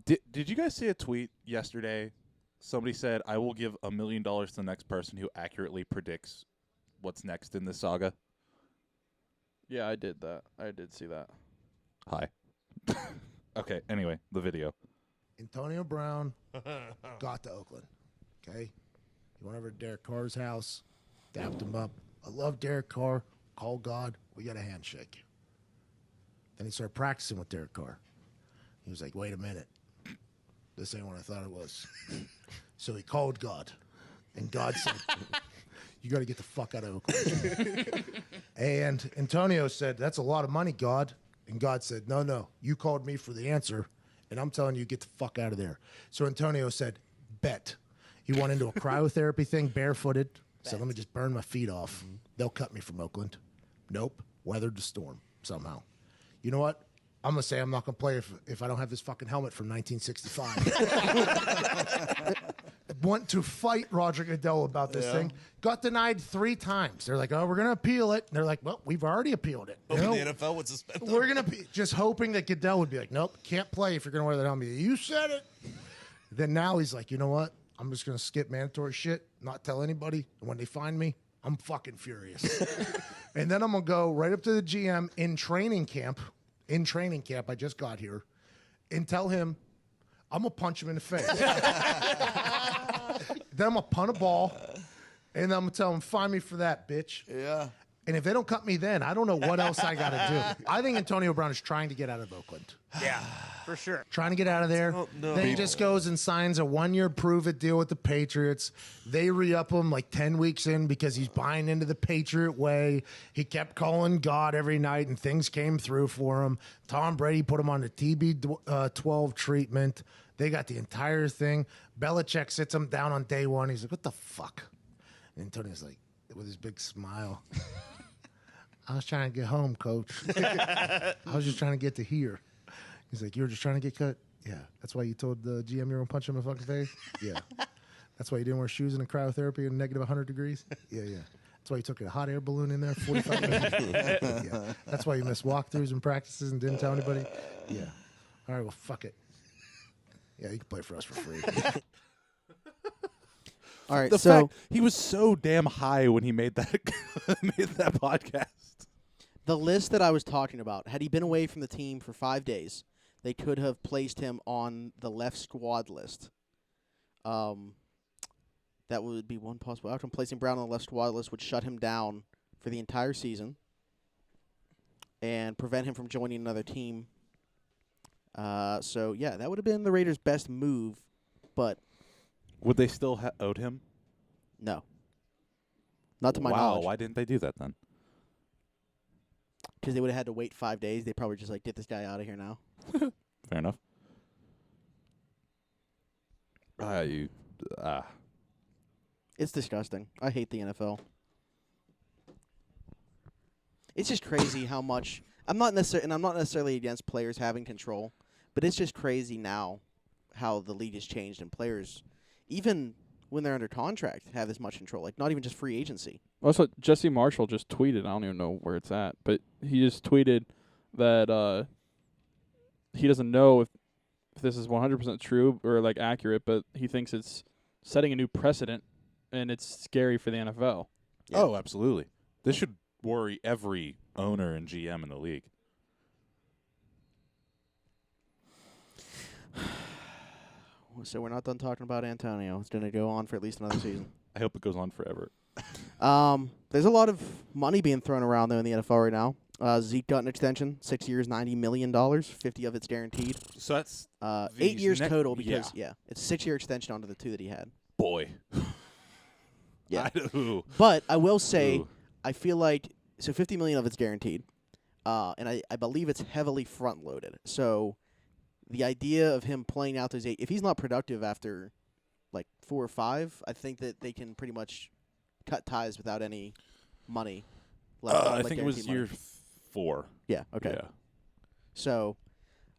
Did you guys see a tweet yesterday? Somebody said, I will give $1 million to the next person who accurately predicts what's next in this saga. Yeah, I did that. I did see that. Hi. Okay, anyway, the video. Antonio Brown got to Oakland. Okay? He went over to Derek Carr's house, dapped him up. I love Derek Carr. Called God. We got a handshake. Then he started practicing with Derek Carr. He was like, wait a minute. This ain't what I thought it was. So he called God. And God said, you got to get the fuck out of Oakland. And Antonio said, that's a lot of money, God. And God said, no, you called me for the answer, and I'm telling you, get the fuck out of there. So Antonio said, bet. He went into a cryotherapy thing, barefooted. Said, let me just burn my feet off. They'll cut me from Oakland. Nope. Weathered the storm somehow. You know what? I'm going to say I'm not going to play if I don't have this fucking helmet from 1965. Went to fight Roger Goodell about this thing. Got denied 3 times. They're like, oh, we're going to appeal it. And they're like, well, we've already appealed it. You know, The NFL would suspend them. we're going to be just hoping that Goodell would be like, nope, can't play if you're going to wear that helmet. You said it. Then now he's like, you know what? I'm just going to skip mandatory shit, not tell anybody. And when they find me, I'm fucking furious. And then I'm going to go right up to the GM in training camp. I just got here. And tell him, I'm going to punch him in the face. Then I'm going to punt a ball. And then I'm going to tell him, find me for that, bitch. Yeah. And if they don't cut me then, I don't know what else I got to do. I think Antonio Brown is trying to get out of Oakland. Yeah, for sure. Trying to get out of there. Oh, no. Then he just goes and signs a 1-year prove-it deal with the Patriots. They re-up him like 10 weeks in because he's buying into the Patriot way. He kept calling God every night, and things came through for him. Tom Brady put him on the TB12 treatment. They got the entire thing. Belichick sits him down on day 1. He's like, what the fuck? And Antonio's like, with his big smile, I was trying to get home, coach. I was just trying to get to here. He's like, you were just trying to get cut? Yeah. That's why you told the GM you were going to punch him in the fucking face? Yeah. That's why you didn't wear shoes in a cryotherapy in negative 100 degrees? Yeah. That's why you took a hot air balloon in there 45 minutes? Yeah. That's why you missed walkthroughs and practices and didn't tell anybody? Yeah. All right, well, fuck it. Yeah, you can play for us for free. All right, The so fact he was so damn high when he made that podcast. the list that I was talking about, had he been away from the team for 5 days, they could have placed him on the left squad list. That would be one possible outcome. Placing Brown on the left squad list would shut him down for the entire season and prevent him from joining another team. So, yeah, that would have been the Raiders' best move, but Would they still owed him? no. Not to my wow, knowledge. why didn't they do that then? Because they would have had to wait 5 days. They probably just, get this guy out of here now. Fair enough. It's disgusting. I hate the NFL. It's just crazy how much I'm not necessarily against players having control, but it's just crazy now how the league has changed and players, even when they're under contract, have this much control. Like not even just free agency. Also, Jesse Marshall just tweeted. I don't even know where it's at, but he just tweeted that he doesn't know if this is 100% true or accurate, but he thinks it's setting a new precedent, and it's scary for the NFL. Yeah. Oh, absolutely. This should worry every owner and GM in the league. So we're not done talking about Antonio. It's going to go on for at least another season. I hope it goes on forever. There's a lot of money being thrown around though in the NFL right now. Zeke got an extension, 6 years, $90 million, 50 of it's guaranteed. So that's 8 These years next- total because it's a 6-year extension onto the 2 that he had. boy. Yeah. Ooh. But I will say, Ooh. I feel like $50 million of it's guaranteed, and I believe it's heavily front loaded. So the idea of him playing out those 8, if he's not productive after 4 or 5, I think that they can pretty much cut ties without any money left. I think it was guaranteed year money. 4. Yeah. Okay. Yeah. So,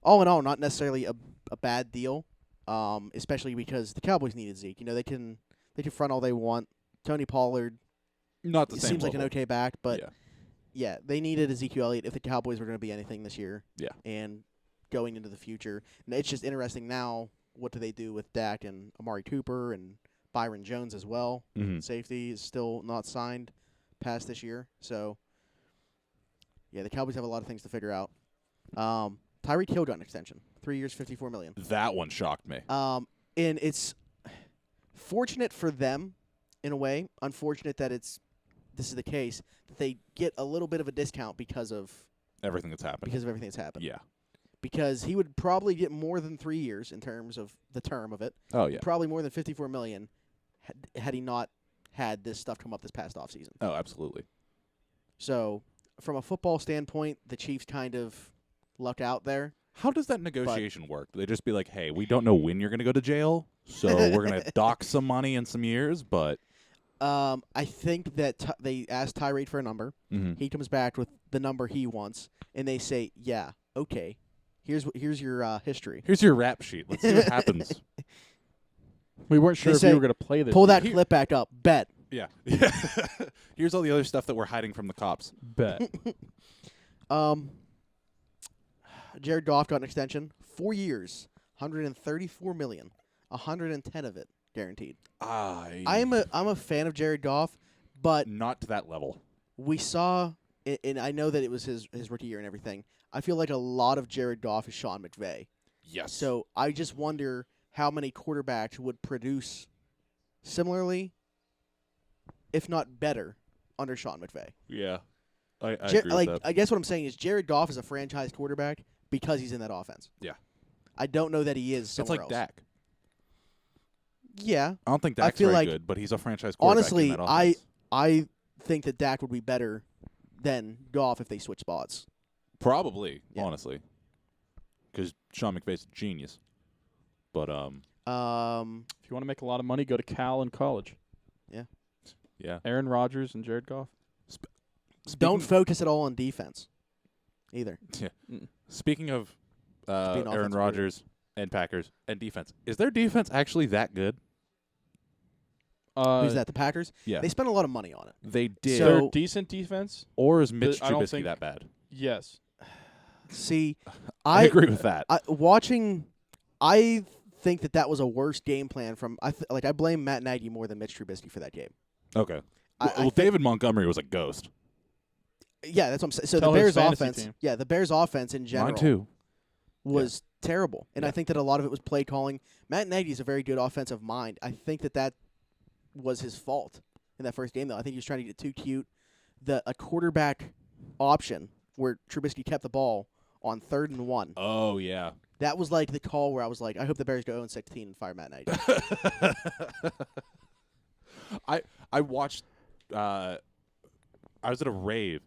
all in all, not necessarily a bad deal, especially because the Cowboys needed Zeke. They can front all they want. Tony Pollard Not the same seems like an level. okay back, but yeah. yeah, they needed Ezekiel Elliott if the Cowboys were going to be anything this year. Yeah. And going into the future, and it's just interesting now. What do they do with Dak and Amari Cooper and Byron Jones as well? Mhm. Safety is still not signed past this year, so yeah, the Cowboys have a lot of things to figure out. Tyreek Hill got an extension, 3 years, $54 million. That one shocked me. And it's fortunate for them in a way, unfortunate that this is the case, that they get a little bit of a discount because of Everything that's happened. everything that's happened. Yeah. Because he would probably get more than 3 years in terms of the term of it. Oh, yeah. Probably more than $54 million had he not had this stuff come up this past offseason. Oh, absolutely. So, from a football standpoint, the Chiefs kind of luck out there. How does that negotiation work? Do they just be like, hey, we don't know when you're going to go to jail, so we're going to dock some money in some years, but... I think that they asked Tyree for a number. Mhm. He comes back with the number he wants, and they say, yeah, okay. Here's your history. Here's your rap sheet. Let's see what happens. We weren't sure They if you say, were going to play this. Pull that Here- clip back up. Bet. Yeah. Here's all the other stuff that we're hiding from the cops. Bet. Jared Goff got an extension, 4 years, $134 million, 110 of it guaranteed. I'm a fan of Jared Goff, but Not to that level. we saw, and I know that it was his rookie year and everything. I feel like a lot of Jared Goff is Sean McVay. Yes. So I just wonder how many quarterbacks would produce similarly, if not better, under Sean McVay. Yeah. I agree with that. I guess what I'm saying is Jared Goff is a franchise quarterback because he's in that offense. Yeah. I don't know that he is It's somewhere like else. Dak. Yeah. I don't think I Dak's feel very like- good, but he's a franchise quarterback Honestly, in that offense. I think that Dak would be better than Goff if they switch spots. Probably, Yeah. honestly. Because Sean McVay's a genius. But, If you want to make a lot of money, go to Cal in college. yeah. Aaron Rodgers and Jared Goff. Don't Speaking- focus at all on defense either. Speaking of be an Aaron offensive Rodgers and Packers and defense, is their defense actually that good? Who's that? The Packers? Yeah. They spent a lot of money on it. They did. So- They're decent defense. or is Mitch I don't Trubisky think- that bad? Yes. See, I agree with that. I think that was a worse game plan from. I blame Matt Nagy more than Mitch Trubisky for that game. Okay. I Well, think- David Montgomery was a ghost. Yeah, that's what I'm saying. So Tell the his Bears fantasy offense, team. the Bears offense in general Mine too. was terrible. And I Yeah. think that a lot of it was play calling. Matt Nagy is a very good offensive mind. I think that was his fault in that first game, though. I think he was trying to get too cute. A quarterback option where Trubisky kept the ball on 3rd and 1. Oh yeah. That was like the call where I was like, I hope the Bears go 0-16 and fire Matt Nagy. I watched. I was at a rave,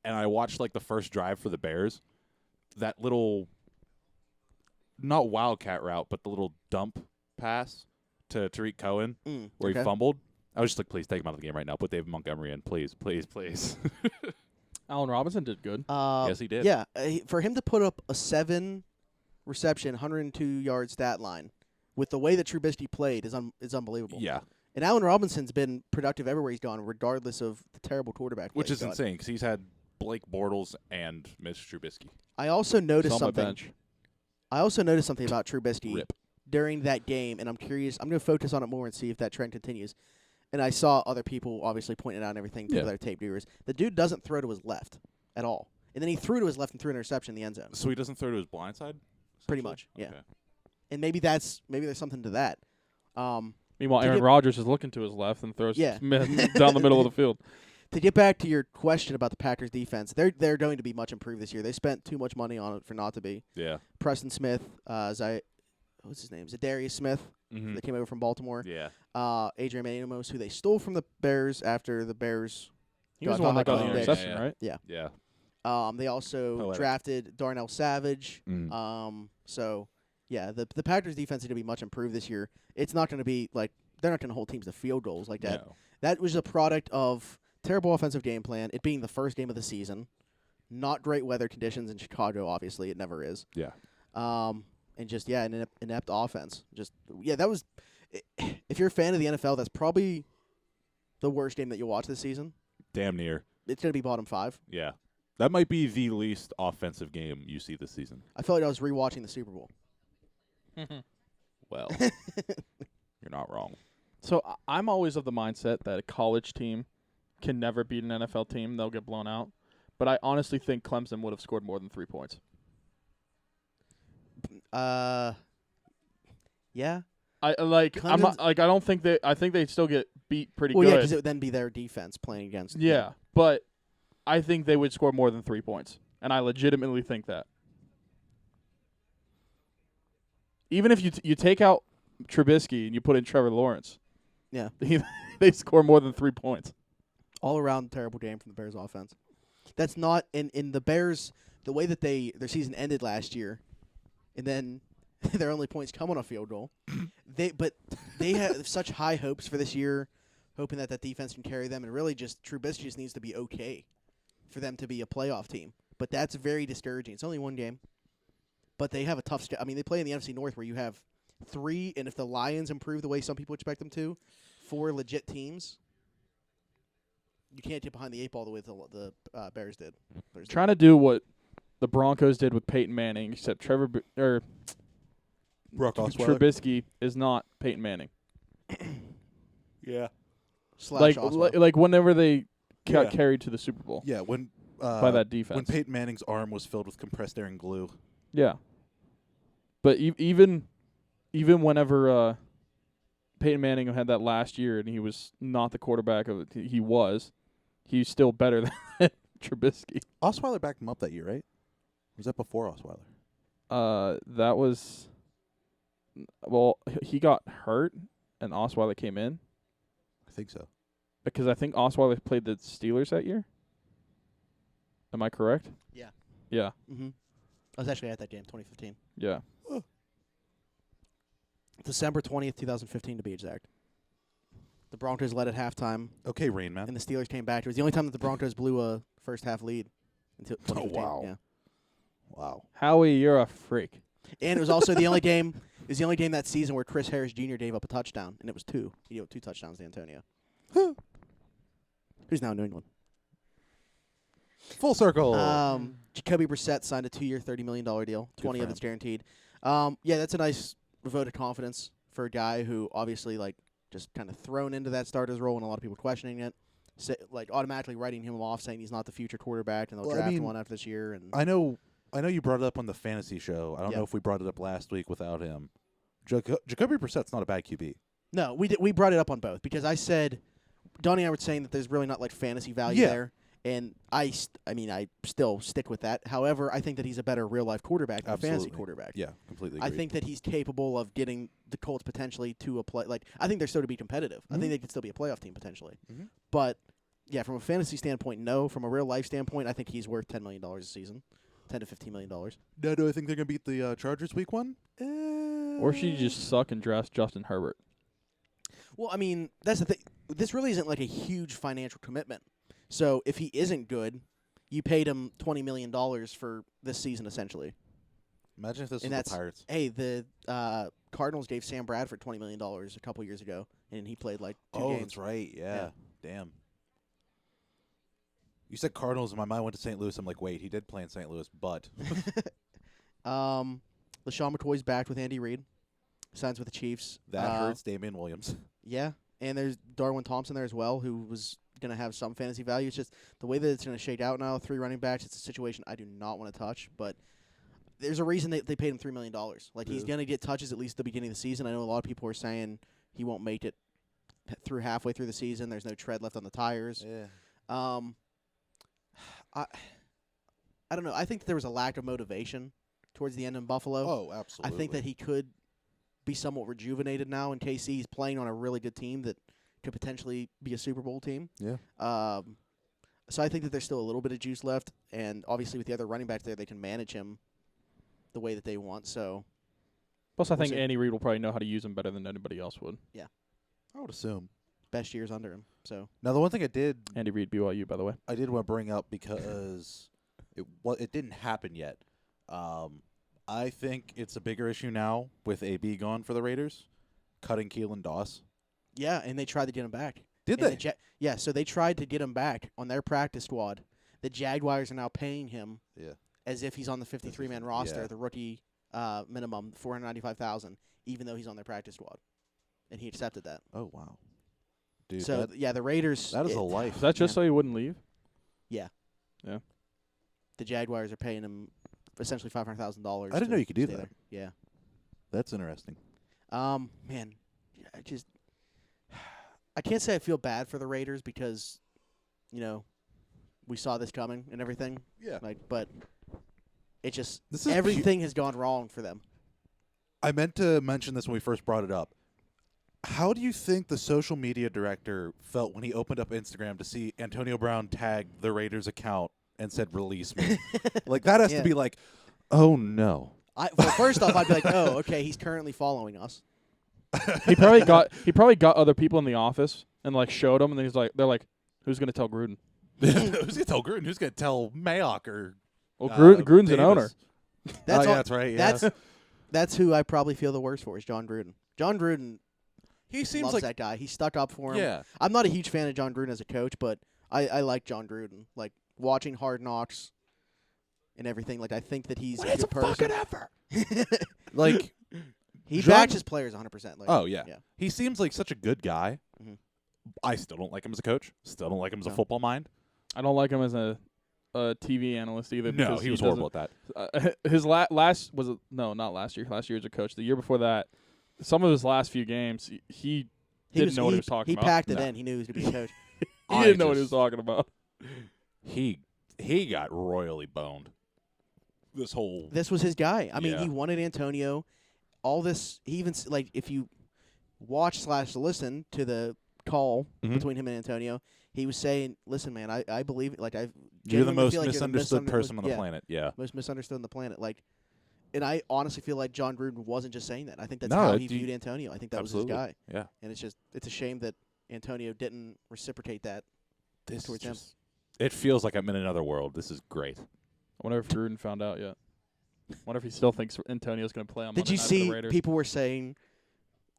and I watched like the first drive for the Bears. That little, not wildcat route, but the little dump pass to Tariq Cohen where he fumbled. I was just like, please take him out of the game right now. Put David Montgomery in, please, please, please. Allen Robinson did good. Yes, he did. Yeah, for him to put up a 7 reception, 102-yard stat line with the way that Trubisky played is unbelievable. Yeah, And Allen Robinson's been productive everywhere he's gone, regardless of the terrible quarterback play which he's is got. insane because he's had Blake Bortles and Mitch Trubisky. I also noticed He's on my something. bench. I also noticed something about Trubisky Rip. during that game, and I'm curious. I'm going to focus on it more and see if that trend continues. And I saw other people obviously pointing out and everything to Yeah. their tape viewers. The dude doesn't throw to his left at all. And then he threw to his left and threw an interception in the end zone. So he doesn't throw to his blind side? Pretty essentially? much, yeah. Okay. And maybe there's something to that. Meanwhile, To Aaron get- Rodgers is looking to his left and throws Yeah. down the middle of the field. To get back to your question about the Packers defense, they're going to be much improved this year. They spent too much money on it for not to be. Yeah. Preston Smith, what's his name? Zadarius Smith, Mm-hmm. that came over from Baltimore. Yeah. Adrian Amos, who they stole from the Bears after the Bears. He was the got one that got hot the on the interception, bench. right? Yeah. They also Poetic. drafted Darnell Savage. Mm. So yeah, the Packers defense is going to be much improved this year. It's not going to be like they're not going to hold teams to field goals like that. No. That was a product of terrible offensive game plan. It being the first game of the season, not great weather conditions in Chicago. Obviously, it never is. Yeah. And just an inept offense. That was. If you're a fan of the NFL, that's probably the worst game that you'll watch this season. Damn near. It's going to be bottom 5. Yeah. That might be the least offensive game you see this season. I felt like I was rewatching the Super Bowl. Well, you're not wrong. So I'm always of the mindset that a college team can never beat an NFL team. They'll get blown out. But I honestly think Clemson would have scored more than 3 points. Yeah. I'm not Clemson's- like I don't think I think they still get beat pretty Well, yeah, good. because it would then be their defense playing against. Yeah, but I think they would score more than 3 points, and I legitimately think that. Even if you take out Trubisky and you put in Trevor Lawrence, Yeah. they score more than 3 points. All around terrible game from the Bears offense. That's not in the Bears. The way that their season ended last year, and then their only points come on a field goal. They have such high hopes for this year, hoping that defense can carry them, and really just Trubisky just needs to be okay for them to be a playoff team. But that's very discouraging. It's only one game, but they have a tough. I mean, they play in the NFC North where you have 3, and if the Lions improve the way some people expect them to, 4 legit teams. You can't get behind the 8 ball the way the Bears did. Thursday. Trying to do what the Broncos did with Peyton Manning, except Trubisky is not Peyton Manning. Yeah. Slash Osweiler. Like whenever they got Yeah. carried to the Super Bowl Yeah, when by that when defense. Peyton Manning's arm was filled with compressed air and glue. Yeah, but even whenever Peyton Manning had that last year and he was not the quarterback of it, he's still better than Trubisky. Osweiler backed him up that year, right? Or was that before Osweiler? That was he got hurt and Osweiler came in I think so. because I think Osweiler played the Steelers that year. Am I correct? Yeah. Yeah. Mm-hmm. I was actually at that game, 2015. Yeah. December 20th, 2015 to be exact. The Broncos led at halftime, Okay, Rain Man. and the Steelers came back. It was the only time that the Broncos blew a first-half lead until 2015. wow. Yeah. Wow. Howie, you're a freak. And it was also the only game. It was the only game that season where Chris Harris Jr. gave up a touchdown, and it was 2. He gave up 2 touchdowns to Antonio. Who's now in New England. Full circle. Jacoby Brissett signed a 2-year, $30 million deal. 20 for of it's him. guaranteed. Yeah, that's a nice vote of confidence for a guy who obviously just kind of thrown into that starter's role and a lot of people questioning it. Automatically writing him off, saying he's not the future quarterback, and they'll Well, I draft mean, one after this year. And I know I know you brought it up on the fantasy show. I don't Yeah. know if we brought it up last week without him. Jacoby Brissett's not a bad QB. No, we brought it up on both because I said, Donnie and I were saying that there's really not like fantasy value Yeah. there, and I still stick with that. However, I think that he's a better real life quarterback than a fantasy Absolutely. quarterback. Yeah, completely. I Agreed. think that he's capable of getting the Colts potentially to a play. Like I think they're still to be competitive. I Mhm. think they could still be a playoff team potentially. Mhm. But yeah, from a fantasy standpoint, no. From a real life standpoint, I think he's worth $10 million a season, $10 to $15 million. Now, do I think they're gonna beat the Chargers week 1? Or should you just suck and draft Justin Herbert? Well, I mean, that's the thing. This really isn't like a huge financial commitment. So if he isn't good, you paid him $20 million for this season essentially. Imagine if this And was that's the Pirates. Hey, the Cardinals gave Sam Bradford $20 million a couple years ago, and he played like 2 Oh, games. that's right. Yeah. Yeah. Damn. You said Cardinals, and my mind went to St. Louis. I'm like, wait, he did play in St. Louis, but LaShawn McCoy's back with Andy Reid. Signs with the Chiefs. that hurts Damian Williams. Yeah, and there's Darwin Thompson there as well, who was going to have some fantasy value. It's just the way that it's going to shake out now, 3 running backs, it's a situation I do not want to touch. But there's a reason they paid him $3 million. Like, he's Yeah. going to get touches at least at the beginning of the season. I know a lot of people are saying he won't make it through halfway through the season. There's no tread left on the tires. Yeah. I don't know. I think there was a lack of motivation towards the end in Buffalo. Oh, absolutely. I think that he could be somewhat rejuvenated now in KC. He's playing on a really good team that could potentially be a Super Bowl team. Yeah. So I think that there's still a little bit of juice left, and obviously with the other running backs there, they can manage him the way that they want. So Plus, I We'll think see. Andy Reid will probably know how to use him better than anybody else would. I would assume. best years under him. So Now, the one thing I did Andy Reid, BYU, by the way. want to bring up because it didn't happen yet. I think it's a bigger issue now with AB gone for the Raiders, cutting Keelan Doss. yeah, and they tried to get him back. Did And they? the yeah, so they tried to get him back on their practice squad. The Jaguars are now paying him Yeah. as if he's on the 53-man roster, yeah. the rookie minimum, $495,000, even though he's on their practice squad. And he accepted that. Oh, wow. Dude, So, that, the Raiders... that is a life. Is that just so he wouldn't leave? The Jaguars are paying him essentially $500,000. I didn't know you could do stay that. there. Yeah. That's interesting. Man, I can't say I feel bad for the Raiders because, we saw this coming and everything. Yeah. But it just This is everything has gone wrong for them. I meant to mention this when we first brought it up. How do you think the social media director felt when he opened up Instagram to see Antonio Brown tag the Raiders account and said, "Release me"? Like, that has Yeah. to be like, oh, no. Well, first off, I'd be like, oh, okay, he's currently following us. He probably got other people in the office and like showed them, and then they're like, who's gonna tell Gruden? Who's going to tell Gruden? Who's going to tell Mayock or Well, Gruden's Davis? an owner. That's all- that's right. Yeah. That's who I probably feel the worst for is John Gruden. John Gruden he seems loves like that guy. He stuck up for him. yeah. I'm not a huge fan of John Gruden as a coach, but I like John Gruden. Like watching Hard Knocks and everything. Like I think that he's a good person. Like, He John- backs his players 100%. Like, oh yeah. yeah. He seems like such a good guy. Mhm. I still don't like him as a coach. Still don't like him as a No. football mind. I don't like him as a TV analyst either. No, because he was horrible at that. His last was no, not last year. Last year as a coach. The year before that, some of his last few games, he didn't know what he was talking about. He packed it No. in. He knew he was going to be a coach. he I didn't know what he was just- talking about. He got royally boned. This whole This was his guy. I mean, Yeah. he wanted Antonio. All this, he even if you watch / listen to the call Mhm. between him and Antonio, he was saying, "Listen, man, I believe it. Like I you're the genuinely most feel like you're the misunderstood person on the yeah, planet. Yeah. most misunderstood on the planet. Like, and I honestly feel like John Gruden wasn't just saying that. I think that's No, how it- he viewed Antonio. I think that Absolutely. was his guy. Yeah. And it's a shame that Antonio didn't reciprocate that. This Towards is him. just, it feels like I'm in another world. This is great. I wonder if Gruden found out yet. Wonder if he still thinks Antonio's going to play on Did Monday you night for the see Raiders. people were saying,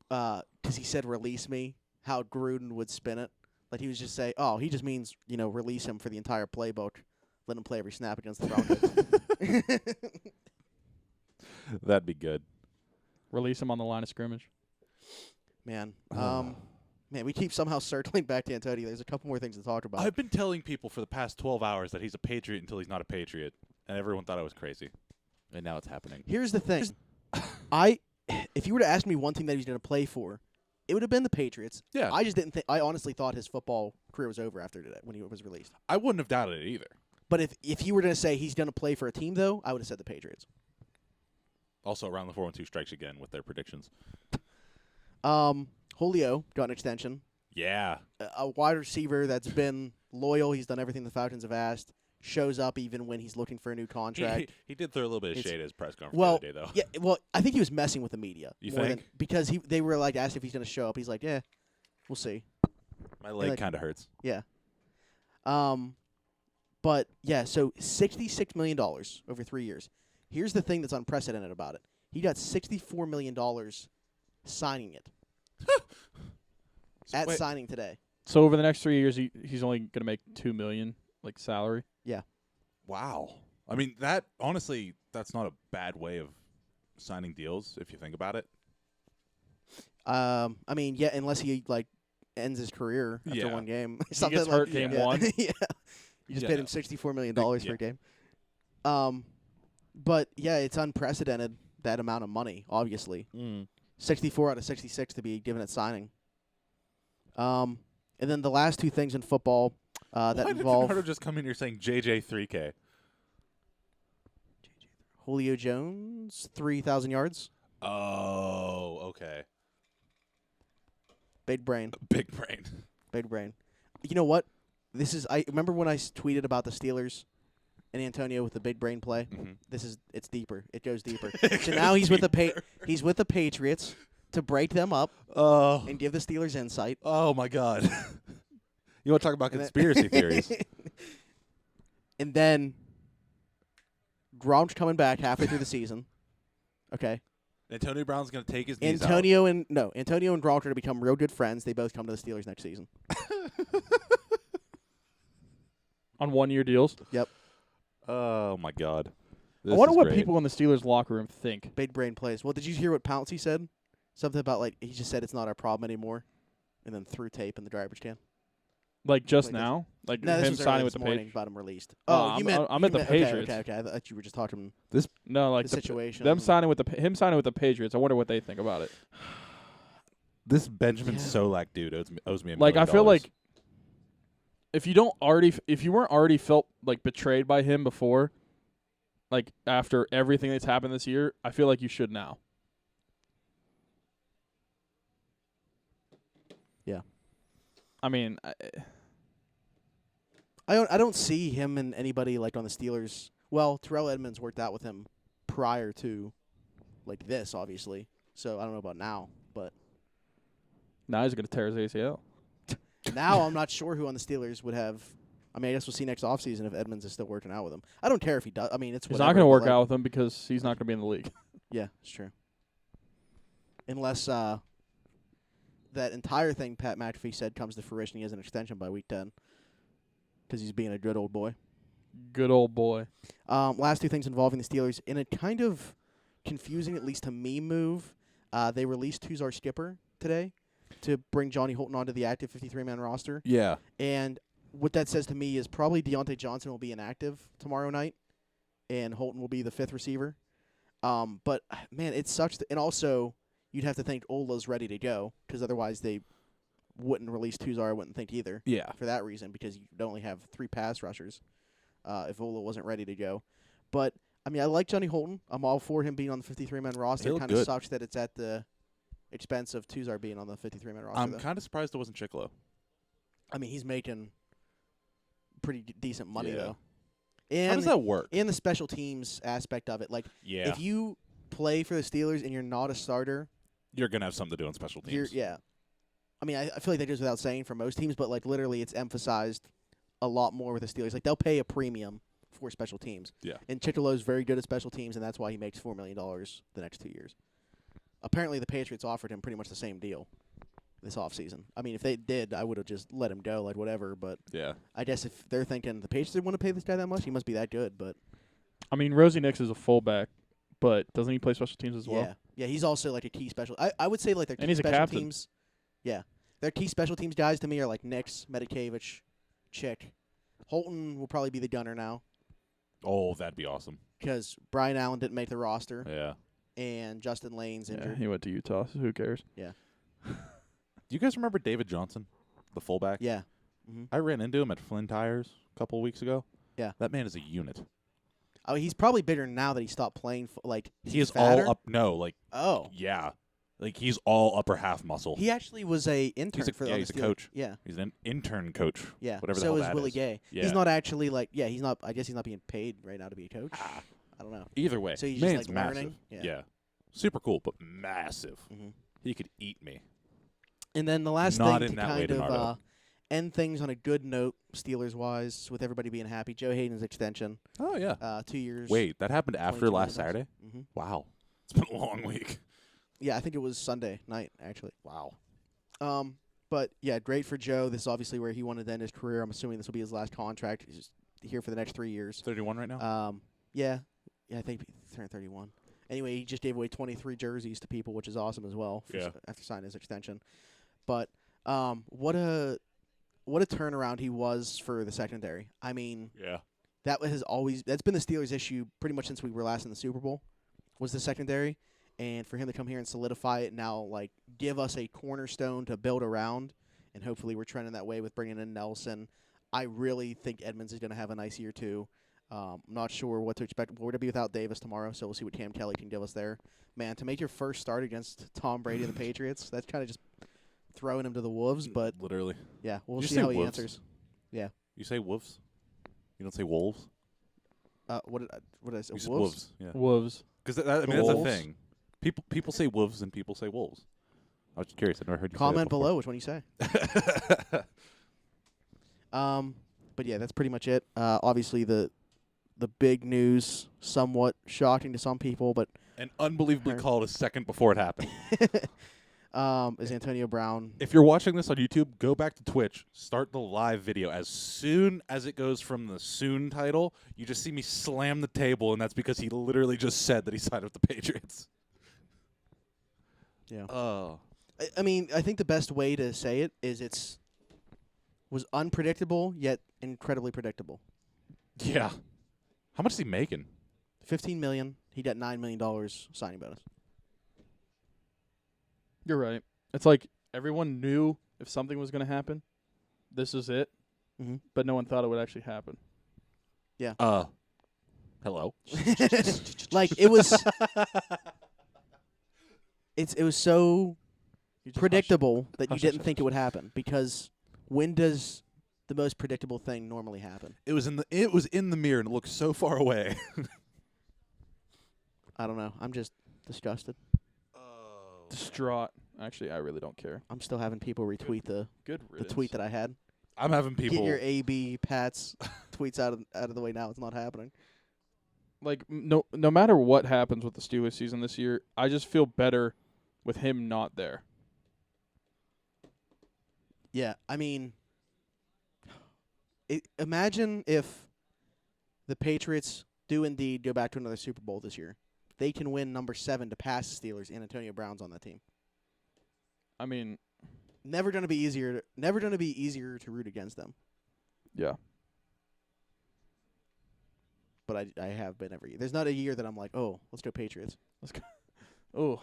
because he said release me, how Gruden would spin it? Like he was just say, oh, he just means, release him for the entire playbook. Let him play every snap against the Broncos. That'd be good. Release him on the line of scrimmage. Man, we keep somehow circling back to Antonio. There's a couple more things to talk about. I've been telling people for the past 12 hours that he's a Patriot until he's not a Patriot. and everyone thought I was crazy, and now it's happening. Here's the thing. If you were to ask me one team that he's going to play for, it would have been the Patriots. Yeah, I just didn't think. I honestly thought his football career was over after today when he was released. I wouldn't have doubted it either. But if you were going to say he's going to play for a team, though, I would have said the Patriots. Also, around the 412 strikes again with their predictions. Julio got an extension. Yeah, A wide receiver that's been loyal. He's done everything the Falcons have asked. Shows up even when he's looking for a new contract. he did throw a little bit of It's- shade at his press conference Well, the other day, though. yeah. Well, I think he was messing with the media. You more think? because they were like asked if he's going to show up. He's like, yeah, we'll see. My leg like- kind of hurts. Yeah. But yeah, so $66 million over 3 years. Here's the thing that's unprecedented about it. He got $64 million signing it at Wait, signing today. So over the next 3 years, he's only gonna make $2 million like salary. wow. I mean, that honestly, that's not a bad way of signing deals if you think about it. I mean, yeah, unless he like ends his career after Yeah. one game. He Something gets like, hurt game yeah. one. Yeah. You just Yeah, paid no. him $64 million Big- for yeah. a game. But yeah, it's unprecedented, that amount of money, obviously. 64 out of 66 to be given at signing. And then the last two things in football that Why did involve Bernardo just come in here saying JJ3K? Julio Jones, 3,000 yards. Oh, okay. Big brain. Big brain. Big brain. You know what? I remember when I tweeted about the Steelers and Antonio with the big brain play. Mhm. It's deeper. It goes deeper. So now he's with the Patriots to break them up Oh, and give the Steelers insight. oh my God. You want to talk about And then- conspiracy theories? And then Gronk coming back halfway through the season. Okay. Antonio Brown's going to take his knees out. Antonio and Gronk are going to become real good friends. They both come to the Steelers next season. On 1 year deals. Oh my God. I wonder This is what great. people in the Steelers locker room think. Big brain plays. Well, did you hear what Pouncey said? Something about like he just said it's not our problem anymore, and then threw tape in the garbage can. Like just Like this- now, like No, this him was signing early with this the morning. Patriots. About him released. Oh, Oh, I'm- you meant I'm at the Patriots. Patriots. Okay. I thought you were just talking No, like the situation. them signing with him signing with the Patriots. I wonder what they think about it. This Benjamin Yeah. Solak dude owes me $1 Like million. I feel like if you weren't already felt like betrayed by him before, like after everything that's happened this year, I feel like you should now. Yeah. I mean, I don't see him and anybody like on the Steelers. Well, Terrell Edmonds worked out with him prior to like this, obviously. So I don't know about now, but now he's gonna tear his ACL. now I'm not sure who on the Steelers would have. I mean, I guess we'll see next offseason if Edmonds is still working out with him. I don't care if he does. I mean, it's He's whatever, not gonna but, work like, out with him because he's not gonna be in the league. Yeah, it's true. Unless that entire thing Pat McAfee said comes to fruition, he has an extension by week 10 because he's being a good old boy. Good old boy. Last two things involving the Steelers. In a kind of confusing, at least to me, move, they released Tuzar Skipper today to bring Johnny Holton onto the active 53-man roster. yeah. And what that says to me is probably Deontay Johnson will be inactive tomorrow night, and Holton will be the fifth receiver. But, man, it sucks. And also, you'd have to think Ola's ready to go because otherwise they wouldn't release Tuzar, I wouldn't think either. Yeah. For that reason, because you only have 3 pass rushers if Ola wasn't ready to go. But, I mean, I like Johnny Holton. I'm all for him being on the 53-man roster. It looked kind of good. sucks that it's at the expense of Tuzar being on the 53-man roster. I'm though. kind of surprised it wasn't Chicolo. I mean, he's making pretty decent money, Yeah. though. How And does that work? in the special teams aspect of it, like, Yeah. if you play for the Steelers and you're not a starter, You're going to have something to do on special you're teams. yeah. I mean, I feel like that goes without saying for most teams, but like literally, it's emphasized a lot more with the Steelers. Like they'll pay a premium for special teams. Yeah. And Chicolo's very good at special teams, and that's why he makes $4 million the next 2 years. Apparently, the Patriots offered him pretty much the same deal this offseason. I mean, if they did, I would have just let him go, like whatever. But Yeah. I guess if they're thinking the Patriots didn't want to pay this guy that much, he must be that good. But I mean, Rosie Nix is a fullback, but doesn't he play special teams as well? yeah, he's also like a key special. I would say like their And key he's a special captain. teams. Yeah, their key special teams guys to me are like Nix, Medikevich, Chick. Holton will probably be the gunner now. Oh, that'd be awesome. because Brian Allen didn't make the roster Yeah. and Justin Lane's Yeah, injured. he went to Utah, so who cares? Do you guys remember David Johnson, the fullback? Yeah. hmm I ran into him at Flynn Tires a couple of weeks ago. Yeah. That man is a unit. Oh, he's probably bigger now that he stopped playing. He is fatter? all up. No, like, Oh, yeah. Like, he's all upper half muscle. he actually was a intern for the he's a Steelers. coach. Yeah, He's an intern coach. yeah. Whatever the so hell is that Willie is. Gay. Yeah. He's not actually he's not. I guess he's not being paid right now to be a coach. I don't know. Either way, So he's just, man's like, massive. learning? Yeah. Super cool, but massive. hmm He could eat me. And then the last Not thing in to that way, kind of Donardo. end things on a good note, Steelers-wise, with everybody being happy. Joe Hayden's extension, Oh, yeah. 2 years. Wait, that happened after last Saturday? hmm Wow. It's been a long week. Yeah, I think it was Sunday night actually. Wow. But yeah, great for Joe. This is obviously where he wanted to end his career. I'm assuming this will be his last contract. He's just here for the next 3 years. 31 right now? Yeah, I think he turned 31. Anyway, he just gave away 23 jerseys to people, which is awesome as well. Yeah. After signing his extension, but what a turnaround he was for the secondary. I mean, Yeah. that's been the Steelers' issue pretty much since we were last in the Super Bowl, was the secondary. And for him to come here and solidify it now, give us a cornerstone to build around, and hopefully we're trending that way with bringing in Nelson. I really think Edmonds is going to have a nice year too. I'm not sure what to expect. We're going to be without Davis tomorrow, so we'll see what Cam Kelly can give us there. Man, to make your first start against Tom Brady and the Patriots, that's kind of just throwing him to the wolves. But Literally. yeah, we'll You see say how he wolves? answers. You say wolves? You don't say wolves? What did I say? You say Wolves? wolves. Yeah. Wolves. Because that's the Wolves? thing. People say wolves and people say wolves. I was just curious. I never heard you Comment say that below which one you say. before. But yeah, that's pretty much it. Obviously, the big news, somewhat shocking to some people, but And unbelievably Heard. called a second before it happened. is Antonio Brown. If you're watching this on YouTube, go back to Twitch. Start the live video. As soon as it goes from the soon title, you just see me slam the table, and that's because he literally just said that he signed with the Patriots. Yeah. Oh. I mean, I think the best way to say it is was unpredictable yet incredibly predictable. Yeah. How much is he making? $15 million. He got $9 million signing bonus. You're right. It's like everyone knew if something was going to happen, this is it, Mm-hmm. but no one thought it would actually happen. Hello. Like it was. It was so You just predictable that you Hush, didn't hush, think it would happen, because when does the most predictable thing normally happen? It was in the mirror and it looked so far away. I don't know. I'm just disgusted. distraught. Actually, I really don't care. I'm still having people retweet the Good riddance. tweet that I had. I'm having people. Get your AB Pats tweets out of the way now. It's not happening. Like no matter what happens with the Steelers season this year, I just feel better with him not there. Yeah, I mean, imagine if the Patriots do indeed go back to another Super Bowl this year. They can win number 7 to pass the Steelers, and Antonio Brown's on that team. I mean, Never going to be easier. Never going to be easier to root against them. yeah. But I have been every year. There's not a year that I'm like, oh, let's go Patriots. Oh,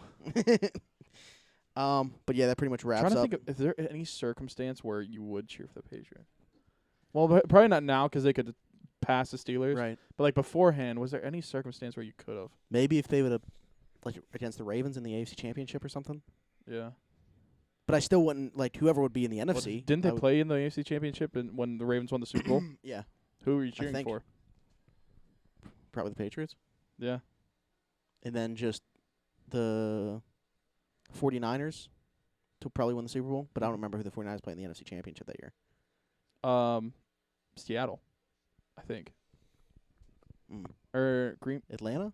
But yeah, that pretty much wraps trying to up. think of, is there any circumstance where you would cheer for the Patriots? Well, probably not now because they could pass the Steelers. Right. But like beforehand, was there any circumstance where you could have? Maybe if they would have, like, against the Ravens in the AFC Championship or something. Yeah. But I still wouldn't, like, whoever would be in the Well, NFC. didn't I they would- play in the AFC Championship when the Ravens won the Super Bowl? Yeah, Who were you cheering think. for? probably the Patriots. Yeah. And then just the 49ers to probably win the Super Bowl. But I don't remember who the 49ers played in the NFC Championship that year. Seattle, I think. Mm. Or Green. Atlanta?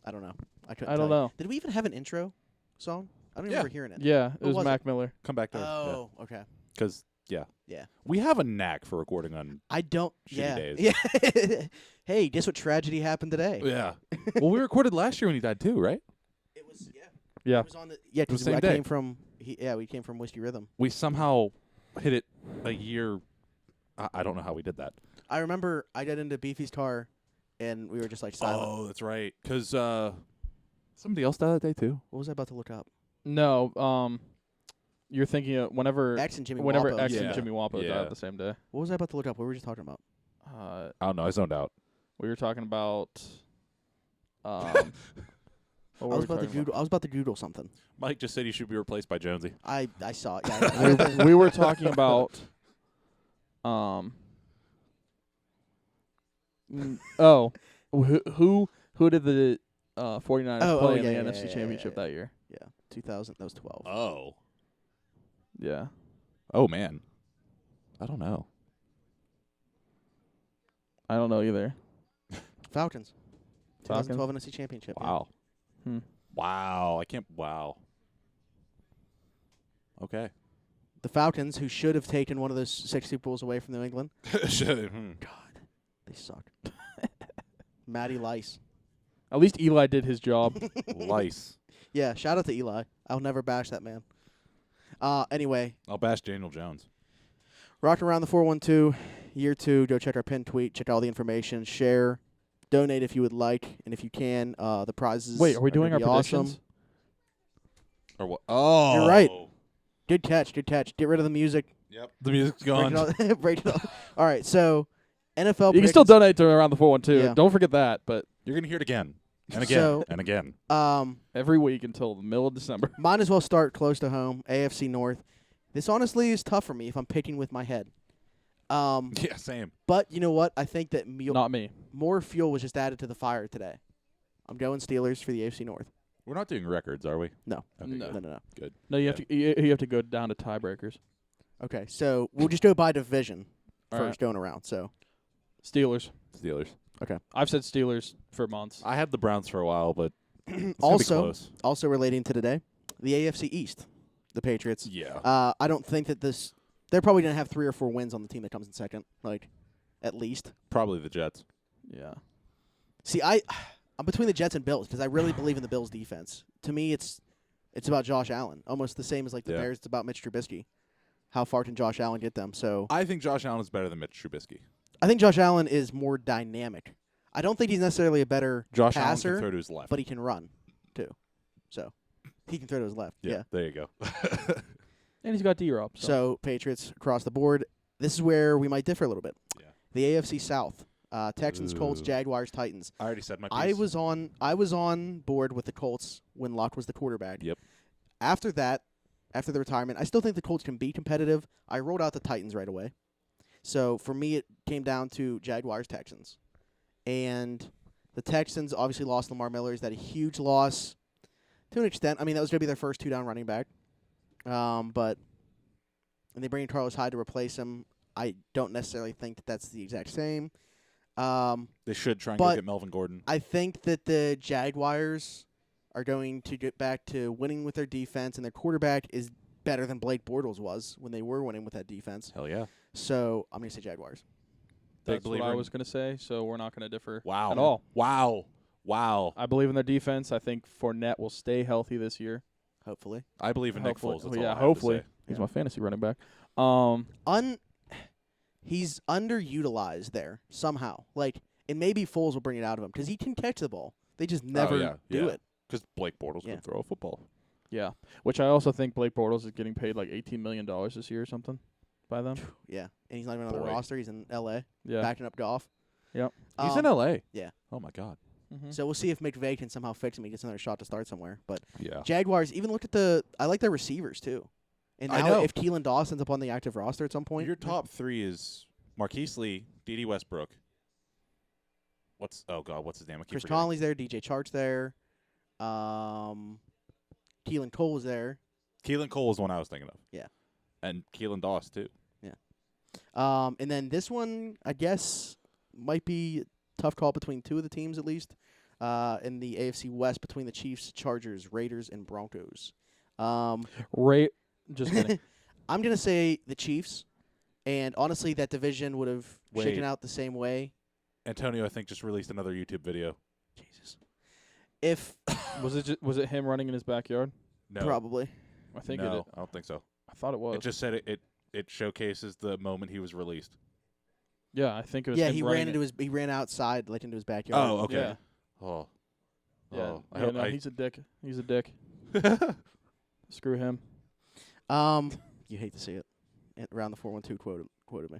I don't know. I couldn't I don't tell you. know. Did we even have an intro song? I don't Yeah. remember hearing it. Yeah, it Who was was Mac Miller. Come back to Oh, okay. because yeah, Yeah. we have a knack for recording on. I don't. Shitty yeah. days. Yeah. Hey, guess what tragedy happened today? Yeah. Well, we recorded last year when he died too, right? It was Yeah. It was on the the because same I day. came from we came from Whiskey Rhythm. We somehow hit it a year. I don't know how we did that. I remember I got into Beefy's car, and we were just like silent. Oh, that's right. Because somebody else died that day too. What was I about to look up? No, you're thinking of whenever X and Jimmy whenever Wapo. X Yeah. and Jimmy Wapo Yeah. died the same day. What was I about to look up? What were we just talking about? Uh, I don't know. I zoned out. we were talking about. What I were was we about to talking Google. I was about to Google something. Mike just said he should be replaced by Jonesy. I saw it. Yeah. we were talking about who did the 49ers play in the NFC Championship that year? Yeah, 2000. That was 12. Oh. Yeah. Oh man. I don't know. I don't know either. Falcons. Falcons? 2012 NFC Championship. yeah. Wow. Hmm. Wow. I can't. Wow. Okay. The Falcons, who should have taken one of those 6 Super Bowls away from New England. God, they suck. Matty Lice. At least Eli did his job. Lice. Yeah, shout out to Eli. I'll never bash that man. Anyway, I'll bash Daniel Jones. rocking around the 412, year 2. Go check our pinned tweet. Check all the information. Share. Donate if you would like, and if you can, the prizes. Wait, are we doing our gonna be awesome. predictions? Or what? Oh. You're right. Good catch. Good catch. Get rid of the music. Yep. The music's Break gone. it all. Break it all. All right. So, NFL. You can still predictions. donate to around the 412. Yeah. Don't forget that. But You're gonna hear it again and again So- and again. every week until the middle of December. Might as well start close to home. AFC North. This honestly is tough for me if I'm picking with my head. Yeah, same. But you know what? I think that Not me. more fuel was just added to the fire today. I'm going Steelers for the AFC North. We're not doing records, are we? No. Okay, No. good. No. Good. No, you have to. You have to go down to tiebreakers. Okay, so we'll just go by division All first going around. So Steelers. Steelers. I've said Steelers for months. I had the Browns for a while, but it's gonna be close. also relating to today, the AFC East, the Patriots. Yeah. I don't think that this. They're probably gonna have 3 or 4 wins on the team that comes in second, like at least. Probably the Jets. Yeah. See, I'm between the Jets and Bills because I really believe in the Bills' defense. To me, it's about Josh Allen, almost the same as like the Yeah. Bears. It's about Mitch Trubisky. How far can Josh Allen get them? So I think Josh Allen is better than Mitch Trubisky. I think Josh Allen is more dynamic. I don't think he's necessarily a better Josh passer, Allen can throw to his left. but he can run too. So he can throw to his left. Yeah. There you go. And he's got D-Rob. So Patriots across the board. This is where we might differ a little bit. Yeah. The AFC South: Texans, Colts, Ooh. Jaguars, Titans. I already said my piece. I was on board with the Colts when Luck was the quarterback. Yep. After that, after the retirement, I still think the Colts can be competitive. I rolled out the Titans right away. So for me, it came down to Jaguars, Texans, and the Texans obviously lost Lamar Miller. Is that a huge loss? To an extent. I mean, that was going to be their first 2-down running back. But and they bring in Carlos Hyde to replace him. I don't necessarily think that that's the exact same. They should try and go but get Melvin Gordon. I think that the Jaguars are going to get back to winning with their defense, and their quarterback is better than Blake Bortles was when they were winning with that defense. Hell yeah. So I'm going to say Jaguars. That's what believer I in- was going to say. So we're not going to differ Wow. at all. Wow. I believe in their defense. I think Fournette will stay healthy this year. Hopefully. I believe in Nick Hopefully. Foles. That's yeah, all I have to hopefully. say. He's Yeah. my fantasy running back. He's underutilized there somehow. Like, and maybe Foles will bring it out of him because he can catch the ball. They just never do it. Because Blake Bortles Yeah. can throw a football. Yeah, which I also think Blake Bortles is getting paid like $18 million this year or something by them. Yeah, and he's not even on the Boy. roster. He's in L.A. Yeah. backing up Goff. Yep. He's in L.A. yeah. Oh, my God. Mm-hmm. So we'll see if McVay can somehow fix him. He gets another shot to start somewhere. But Yeah. Jaguars, even look at I like their receivers too. And I now know. if Keelan Doss ends up on the active roster at some point, Your top 3 is Marquise Lee, D.D. Westbrook. What's his name? I keep Chris forgetting. Conley's there, DJ Chark's there, Keelan Cole's there. Keelan Cole is one I was thinking of. Yeah. And Keelan Doss, too. And then this one, I guess, might be a tough call between 2 of the teams at least. In the AFC West between the Chiefs, Chargers, Raiders, and Broncos. Just kidding. I'm gonna say the Chiefs, and honestly, that division would have shaken Wait. out the same way. Antonio, I think, just released another YouTube video. Jesus, if Was it him running in his backyard? No. probably I think no, it. I don't think so. I thought it was. It just said it showcases the moment he was released. Yeah, I think it was. Yeah, him he running he ran outside like into his backyard. Oh, okay. Yeah. Oh. Yeah, Oh, I yeah, hope no, I- he's a dick. He's a dick. Screw him. You hate to see it. And around the 412 quoted me.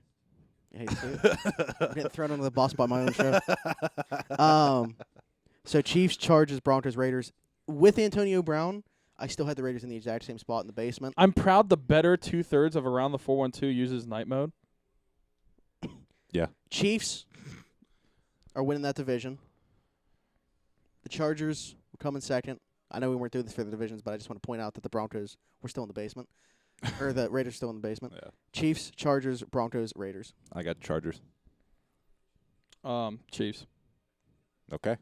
You hate to see it. I'm getting thrown under the bus by my own show. So Chiefs, Chargers, Broncos, Raiders. With Antonio Brown, I still had the Raiders in the exact same spot in the basement. I'm proud the better 2/3 of around the 412 uses night mode. Chiefs are winning that division. The Chargers will come in second. I know we weren't doing this for the divisions, but I just want to point out that the Broncos were still in the basement. Or the Raiders still in the basement. Yeah. Chiefs, Chargers, Broncos, Raiders. I got Chargers. Chiefs. Okay.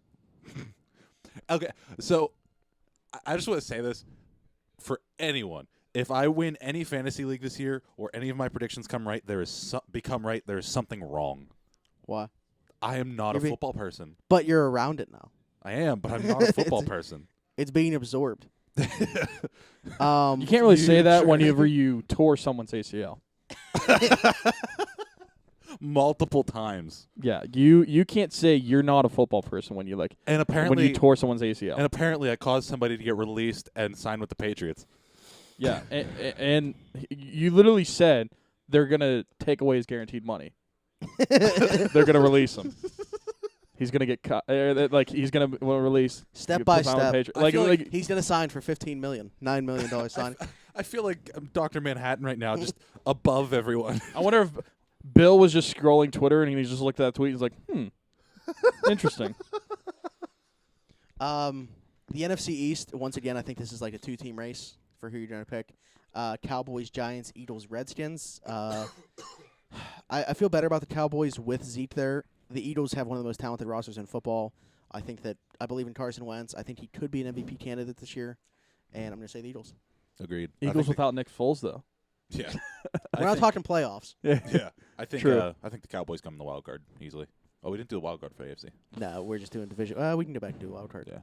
Okay. So I just want to say this for anyone. If I win any fantasy league this year or any of my predictions come right, there is something wrong. Why? I am not You're a being- football person. But you're around it now. I am, but I'm not a football person. It's being absorbed. You can't really say that Future. whenever you tore someone's ACL. Multiple times. Yeah, you can't say you're not a football person when you And when apparently you tore someone's ACL. and apparently I caused somebody to get released and sign with the Patriots. Yeah, and you literally said they're gonna take away his guaranteed money. They're gonna release him. He's gonna get cut. Like he's gonna release Step you by put him on the step. Patri- I Like, feel like he's going to sign for $15 million, $9 million signing. I feel like I'm Dr. Manhattan right now, just above everyone. I wonder if Bill was just scrolling Twitter and he just looked at that tweet and he's like, interesting. The NFC East, once again, I think this is like a two-team race for who you're going to pick. Cowboys, Giants, Eagles, Redskins. I feel better about the Cowboys with Zeke there. The Eagles have one of the most talented rosters in football. I believe in Carson Wentz. I think he could be an MVP candidate this year, and I'm going to say the Eagles. Agreed. Eagles without Nick Foles though. Yeah. We're not talking playoffs. Yeah. I think True. I think the Cowboys come in the wild card easily. Oh, we didn't do the wild card for AFC. No, we're just doing division. We can go back and do a wild card. Yeah.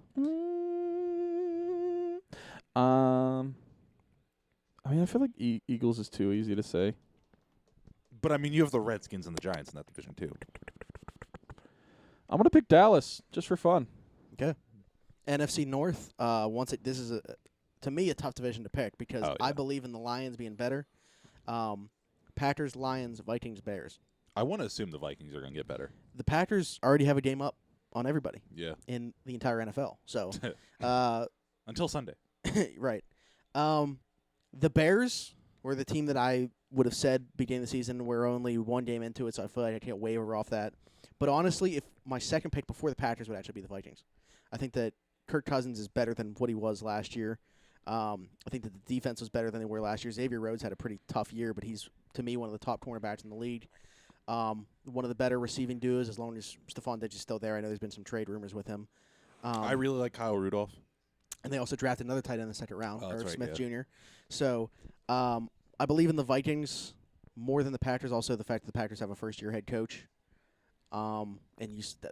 I mean, I feel like Eagles is too easy to say. But I mean, you have the Redskins and the Giants in that division too. I'm gonna pick Dallas just for fun. NFC North. This is to me a tough division to pick because Oh, I yeah. believe in the Lions being better. Packers, Lions, Vikings, Bears. I want to assume the Vikings are going to get better. The Packers already have a game up on everybody Yeah. in the entire NFL. So, Until Sunday. right. The Bears were the team that I would have said beginning of the season. We're only one game into it, so I feel like I can't waver off that. But honestly, if my second pick before the Packers would actually be the Vikings. I think that Kirk Cousins is better than what he was last year. I think that the defense was better than they were last year. Xavier Rhodes had a pretty tough year, but he's, to me, one of the top cornerbacks in the league. One of the better receiving duos as long as Stephon Diggs is still there. I know there's been some trade rumors with him. I really like Kyle Rudolph. And they also drafted another tight end in the second round, Oh, that's Irv right, Smith Jr. So I believe in the Vikings more than the Packers. Also, the fact that the Packers have a first-year head coach. And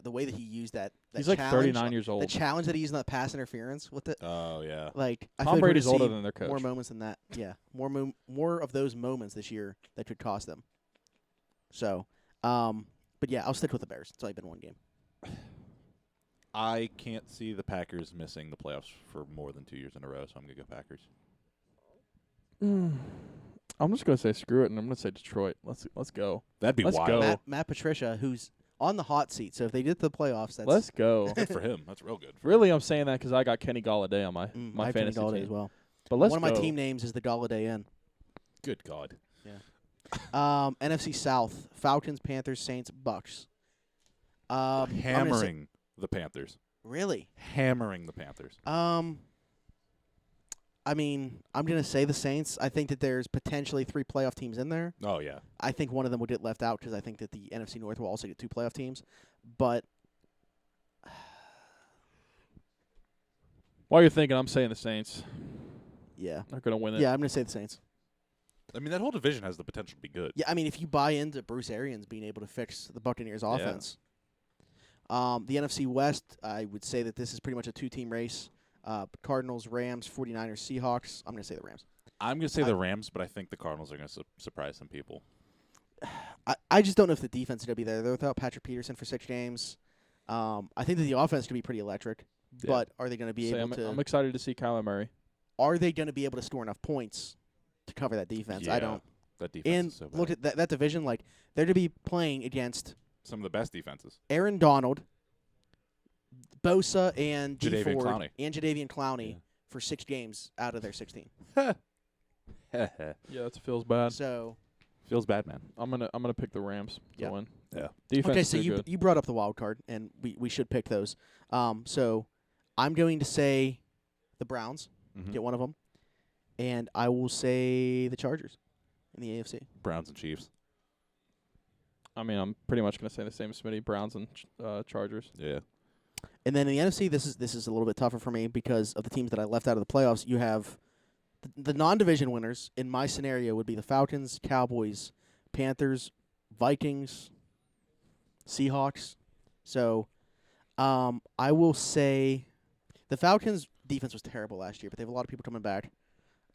the way that he used that He's like challenge, 39 years the old. challenge that he used in that pass interference with it. Oh, yeah. Like I Tom feel like we're Brady's gonna older see than their coach. more moments than that. Yeah, more of those moments this year that could cost them. So, but yeah, I'll stick with the Bears. It's only been one game. I can't see the Packers missing the playoffs for more than 2 years in a row, so I'm going to go Packers. I'm just gonna say screw it, and I'm gonna say Detroit. Let's go. That'd be Let's wild. go. Matt Patricia, who's on the hot seat. So if they did the playoffs, that's Let's go. Good for him. That's real good. Really, I'm saying that because I got Kenny Galladay on my I my have Kenny fantasy Galladay team. as well. But let's One of my go. team names is the Galladay Inn. Good God. NFC South: Falcons, Panthers, Saints, Bucks. I'm gonna say- Hammering the Panthers. Really? Hammering the Panthers. I mean, I'm gonna say the Saints. I think that there's potentially 3 playoff teams in there. Oh, yeah. I think one of them will get left out because I think that the NFC North will also get 2 playoff teams. But While you're thinking, I'm saying the Saints. yeah, They're gonna win it. yeah, I'm gonna say the Saints. I mean, that whole division has the potential to be good. Yeah, I mean, if you buy into Bruce Arians being able to fix the Buccaneers' Yeah. offense. The NFC West, I would say that this is pretty much a 2-team race. Cardinals, Rams, 49ers, Seahawks. I'm going to say the Rams. I'm going to say the Rams, but I think the Cardinals are going to surprise some people. I just don't know if the defense is going to be there. They're without Patrick Peterson for 6 games. I think that the offense could be pretty electric, but are they going to be able to? I'm excited to see Kyler Murray. Are they going to be able to score enough points to cover that defense? I don't. That defense And is so bad. look at that division. Like they're to be playing against Some of the best defenses. Aaron Donald, Bosa, and Dee Jadeveon Ford Clowney. and Jadeveon Clowney Yeah. for 6 games out of their 16. Yeah, that feels bad. So Feels bad, man. I'm gonna pick the Rams to Yeah. win. Yeah. Defense okay, is so too you good. you brought up the wild card, and we should pick those. So I'm going to say the Browns Mhm. get one of them, and I will say the Chargers in the AFC. Browns and Chiefs. I mean, I'm pretty much gonna say the same as Smitty. Browns and Chargers. Yeah. And then in the NFC, this is a little bit tougher for me because of the teams that I left out of the playoffs. You have the non-division winners in my scenario would be the Falcons, Cowboys, Panthers, Vikings, Seahawks. So I will say the Falcons' defense was terrible last year, but they have a lot of people coming back.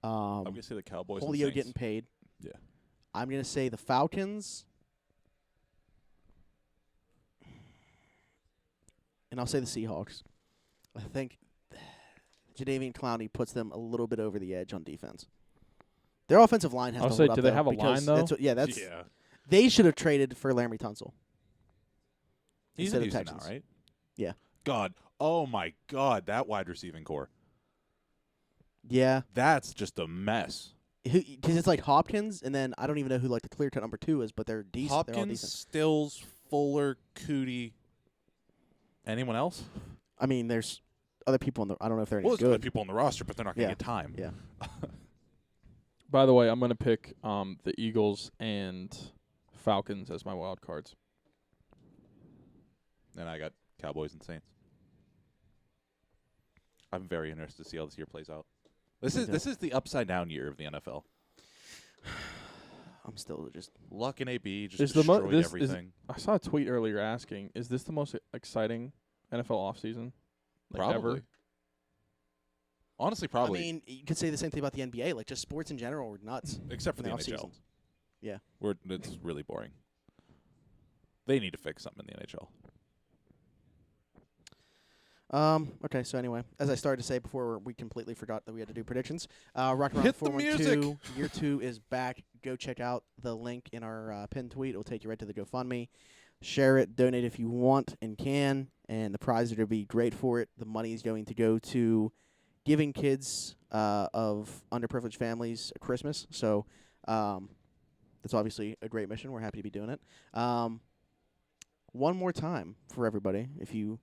I'm going to say the Cowboys and Julio Saints. getting paid. Yeah. I'm going to say the Falcons. And I'll say the Seahawks. I think Jadeveon Clowney puts them a little bit over the edge on defense. Their offensive line has I'll to say, hold up, do they though, have a because line, though? That's Yeah. they should have traded for Laramie Tunsil. He's instead in of Houston now, Texans. right? Yeah. God. Oh, my God. That wide receiving core. Yeah, That's just a mess. because it's like Hopkins, and then I don't even know who like the clear cut number 2 is, but they're decent. They're all Hopkins, decent. Stills, Fuller, Cootie. Anyone else? I mean, there's other people in the. I don't know if they're any Well, there's other good. people on the roster, but they're not going to Yeah. get time. Yeah. By the way, I'm gonna pick the Eagles and Falcons as my wild cards. And I got Cowboys and Saints. I'm very interested to see how this year plays out. This is the upside down year of the NFL. I'm still just. Luck and AB just Is the mo- destroyed this is- everything. I saw a tweet earlier asking, "Is this the most exciting NFL offseason like Probably. ever?" Honestly, probably. I mean, you could say the same thing about the NBA. Like, just sports in general were nuts. except for in the the NHL. offseason. Yeah. It's really boring. They need to fix something in the NHL. Okay, so anyway, as I started to say before, we completely forgot that we had to do predictions. Rock Around Hit the 412, Year 2 is back. Go check out the link in our pinned tweet. It'll take you right to the GoFundMe. Share it, donate if you want and can, and the prize are to be great for it. The money is going to go to giving kids of underprivileged families a Christmas. So that's obviously a great mission. We're happy to be doing it. One more time for everybody, if you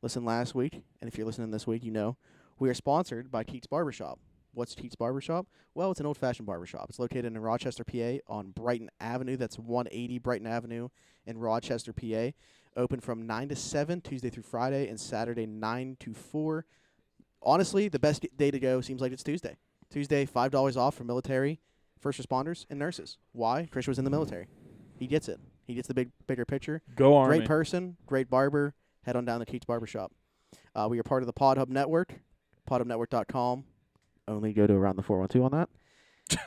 listened last week, and if you're listening this week, you know we are sponsored by Keats Barbershop. What's Keats Barbershop? Well, it's an old-fashioned barbershop. It's located in Rochester, PA, on Brighton Avenue. That's 180 Brighton Avenue in Rochester, PA. Open from 9 to 7, Tuesday through Friday, and Saturday 9 to 4. Honestly, the best day to go seems like it's Tuesday. Tuesday, $5 off for military, first responders, and nurses. Why? Chris was in the military. He gets it. He gets the bigger picture. Go Army. Great person, great barber. Head on down to Keats Barbershop. We are part of the Pod Hub Network, podhubnetwork.com. Only go to Around the 412 on that.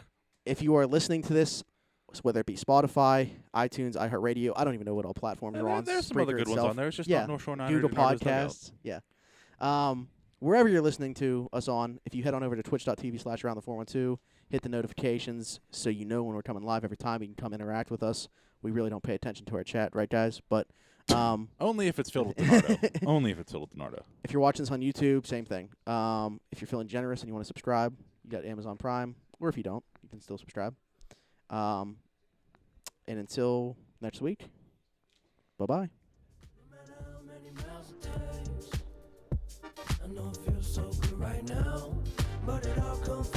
If you are listening to this, whether it be Spotify, iTunes, iHeartRadio, I don't even know what all platforms are on. There's some other Spreaker good ones itself. on there. It's just Yeah. not North Shore Niners Google and Niners Dugout. Podcasts. Yeah. Wherever you're listening to us on, if you head on over to twitch.tv/around the412, hit the notifications so you know when we're coming live every time. You can come interact with us. We really don't pay attention to our chat, right, guys? But Only if it's filled with Donardo. Only if it's filled with Donardo. if you're watching this on YouTube, same thing. If you're feeling generous and you want to subscribe, you got Amazon Prime. Or if you don't, you can still subscribe. And until next week, bye-bye. No matter how many miles it takes, I know it feels so good right now, but it all comes